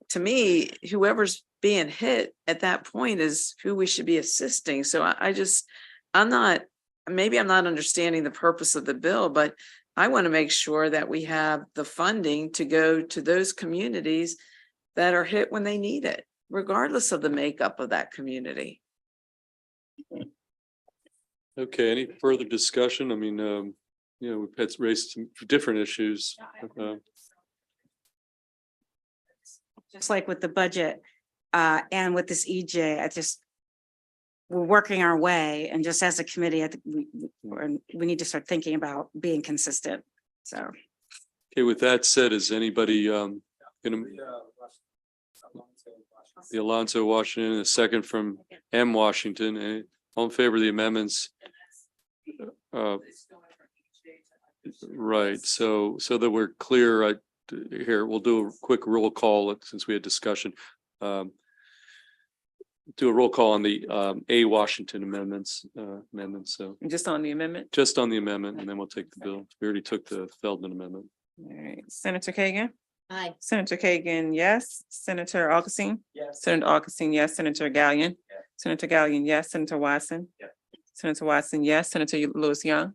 to me, whoever's being hit at that point is who we should be assisting. So I'm not understanding the purpose of the bill, but I want to make sure that we have the funding to go to those communities that are hit when they need it, regardless of the makeup of that community. Okay, any further discussion? I mean, we've had raised some different issues. Just like with the budget and with this EJ, we're working our way, and just as a committee, I think we need to start thinking about being consistent. So. Okay, with that said, is anybody the Alonso Washington, a second from M. Washington, all in favor of the amendments? Right, so that we're clear, here, we'll do a quick roll call since we had discussion. Do a roll call on the A Washington amendments, so Just on the amendment? just on the amendment, and then we'll take the bill. We already took the Feldman amendment. All right, Senator Kagan? Aye. Senator Kagan, yes. Senator Augustine? Yes. Senator Augustine, yes. Senator Gallion? Yes. Senator Gallion, yes. Senator Watson? Yes. Senator Watson, yes. Senator Lewis Young?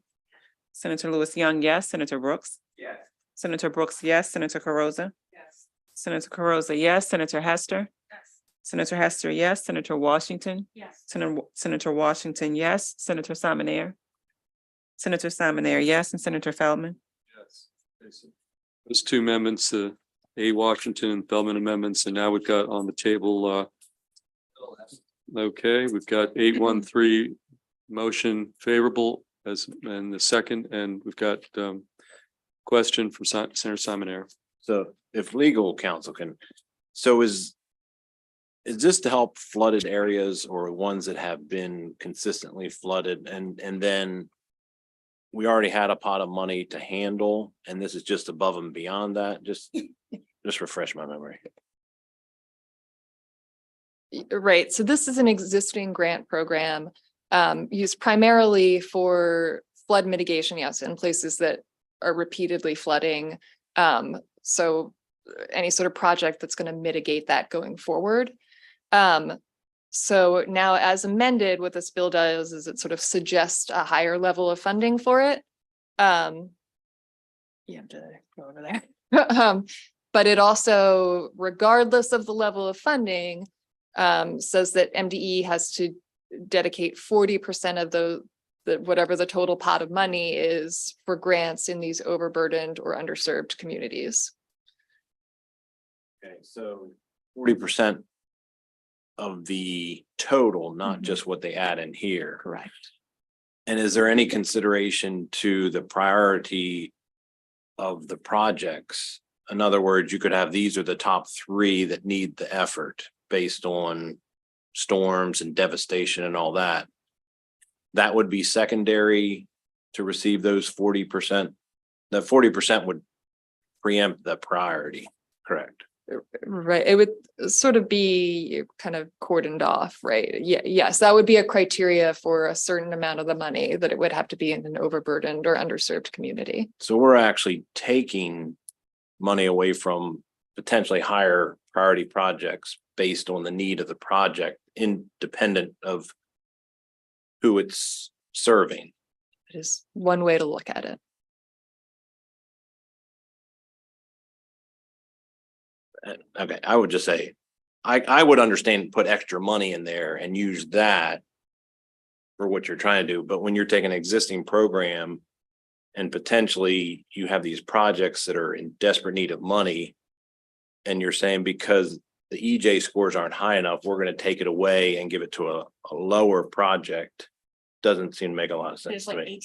Senator Lewis Young, yes. Senator Brooks? Yes. Senator Brooks, yes. Senator Carozza? Yes. Senator Carozza, yes. Senator Hester? Yes. Senator Hester, yes. Senator Washington? Yes. Senator Washington, yes. Senator Simonaire? Senator Simonaire, yes. And Senator Feldman? Yes. Those two amendments, A Washington and Feldman amendments, and now we've got on the table, okay, we've got 813 motion favorable as, and the second, and we've got question from Senator Simonaire. So if legal counsel can, so is this to help flooded areas or ones that have been consistently flooded and then we already had a pot of money to handle and this is just above and beyond that? Just refresh my memory. Right, so this is an existing grant program used primarily for flood mitigation, yes, in places that are repeatedly flooding. So any sort of project that's going to mitigate that going forward. So now as amended, what this bill does is it sort of suggests a higher level of funding for it. You have to go over there. But it also, regardless of the level of funding, says that MDE has to dedicate 40% of the whatever the total pot of money is for grants in these overburdened or underserved communities. Okay, so 40% of the total, not just what they add in here. Correct. And is there any consideration to the priority of the projects? In other words, you could have, these are the top 3 that need the effort based on storms and devastation and all that. That would be secondary to receive those 40%. The 40% would preempt the priority, correct? Right, it would sort of be kind of cordoned off, right? Yeah, yes, that would be a criteria for a certain amount of the money that it would have to be in an overburdened or underserved community. So we're actually taking money away from potentially higher priority projects based on the need of the project, independent of who it's serving. It is one way to look at it. Okay, I would just say, I would understand, put extra money in there and use that for what you're trying to do, but when you're taking an existing program and potentially you have these projects that are in desperate need of money, and you're saying because the EJ scores aren't high enough, we're going to take it away and give it to a lower project, doesn't seem to make a lot of sense There's to like me.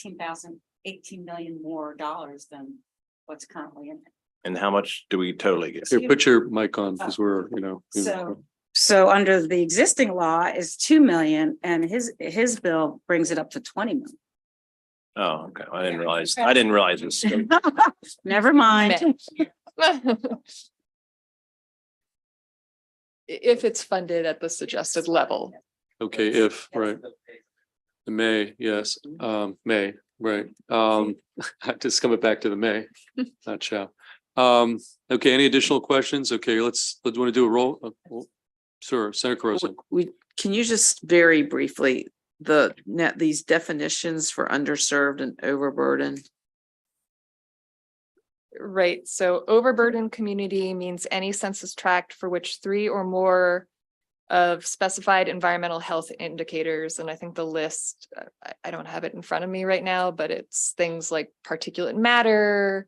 18 million more dollars than what's currently in it. And how much do we totally get? Here, put your mic on, because we're, So under the existing law is 2 million and his bill brings it up to 20 million. Oh, okay. I didn't realize this. Never mind. If it's funded at the suggested level. okay, if, right. The May, yes, May, right. Just coming back to the May, not shall. Okay, any additional questions? Okay, let's want to do a roll. Sure, Senator Carozza. Can you just very briefly, these definitions for underserved and overburdened? Right, so overburdened community means any census tract for which 3 or more of specified environmental health indicators. And I think the list, I don't have it in front of me right now, but it's things like particulate matter.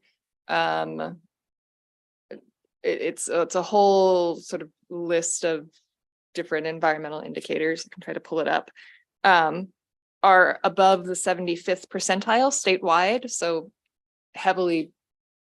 It's a whole sort of list of different environmental indicators. I can try to pull it up. Are above the 75th percentile statewide, so heavily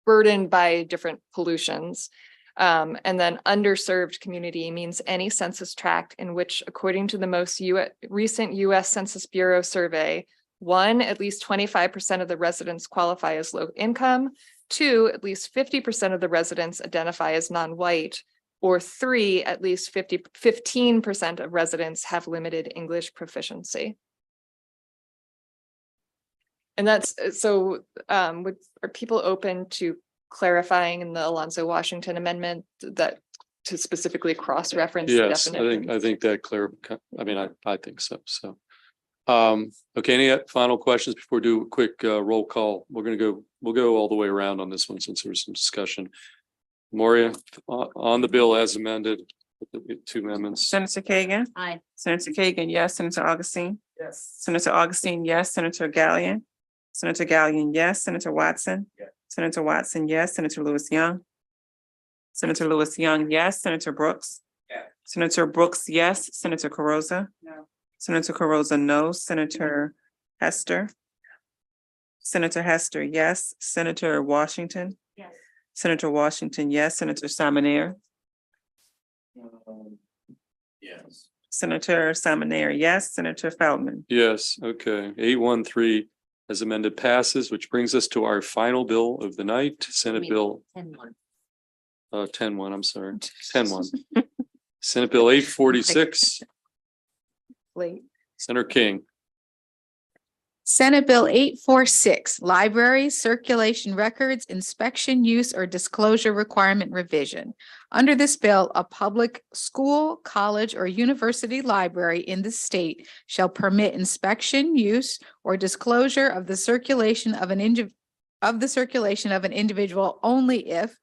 burdened by different pollutions. And then underserved community means any census tract in which, according to the most recent US Census Bureau survey, 1, at least 25% of the residents qualify as low income. 2, at least 50% of the residents identify as non-white. Or 3, at least 15% of residents have limited English proficiency. And that's, so are people open to clarifying in the Alonzo Washington amendment that to specifically cross-reference? the Yes, definition? I think that I think so, so. Okay, any final questions before we do a quick roll call? We'll go all the way around on this one since there was some discussion. Moria, on the bill as amended, with the 2 amendments. Senator Kagan. Aye. Senator Kagan, yes. Senator Augustine. Yes. Senator Augustine, yes. Senator Gallion. Senator Gallion, yes. Senator Watson. Yes. Senator Watson, yes. Senator Lewis Young. Senator Lewis Young, yes. Senator Brooks. Yeah. Senator Brooks, yes. Senator Carozza. No. Senator Carozza, no. Senator Hester. Senator Hester, yes. Senator Washington. Yes. Senator Washington, yes. Senator Salmonair. Yes. Senator Salmonair, yes. Senator Feldman. Yes, okay. 813 as amended passes, which brings us to our final bill of the night, Senate Bill 10-1, I'm sorry, 10-1. Senate Bill 846, Late. Senator King. Senate Bill 846, Library Circulation Records Inspection, Use, or Disclosure Requirement Revision. Under this bill, a public school, college, or university library in the state shall permit inspection, use, or disclosure of the circulation of an individual only if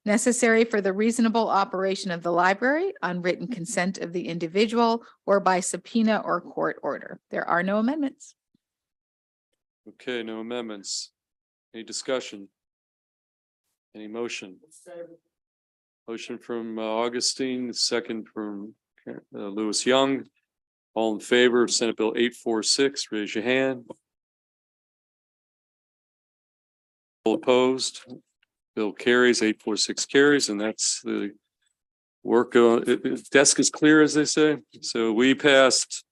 necessary for the reasonable operation of the library, on written consent of the individual, or by subpoena or court order. There are no amendments. Okay, no amendments. Any discussion? Any motion? Motion from Augustine, second from Lewis Young. All in favor of Senate Bill 846, raise your hand. All opposed? Bill carries, 846 carries, and that's the work. Desk is clear, as they say. So we passed.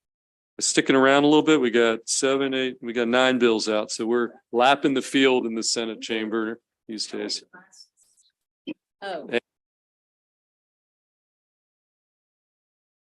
Sticking around a little bit, we got 7, 8, we got 9 bills out, so we're lapping the field in the Senate chamber these days. Oh.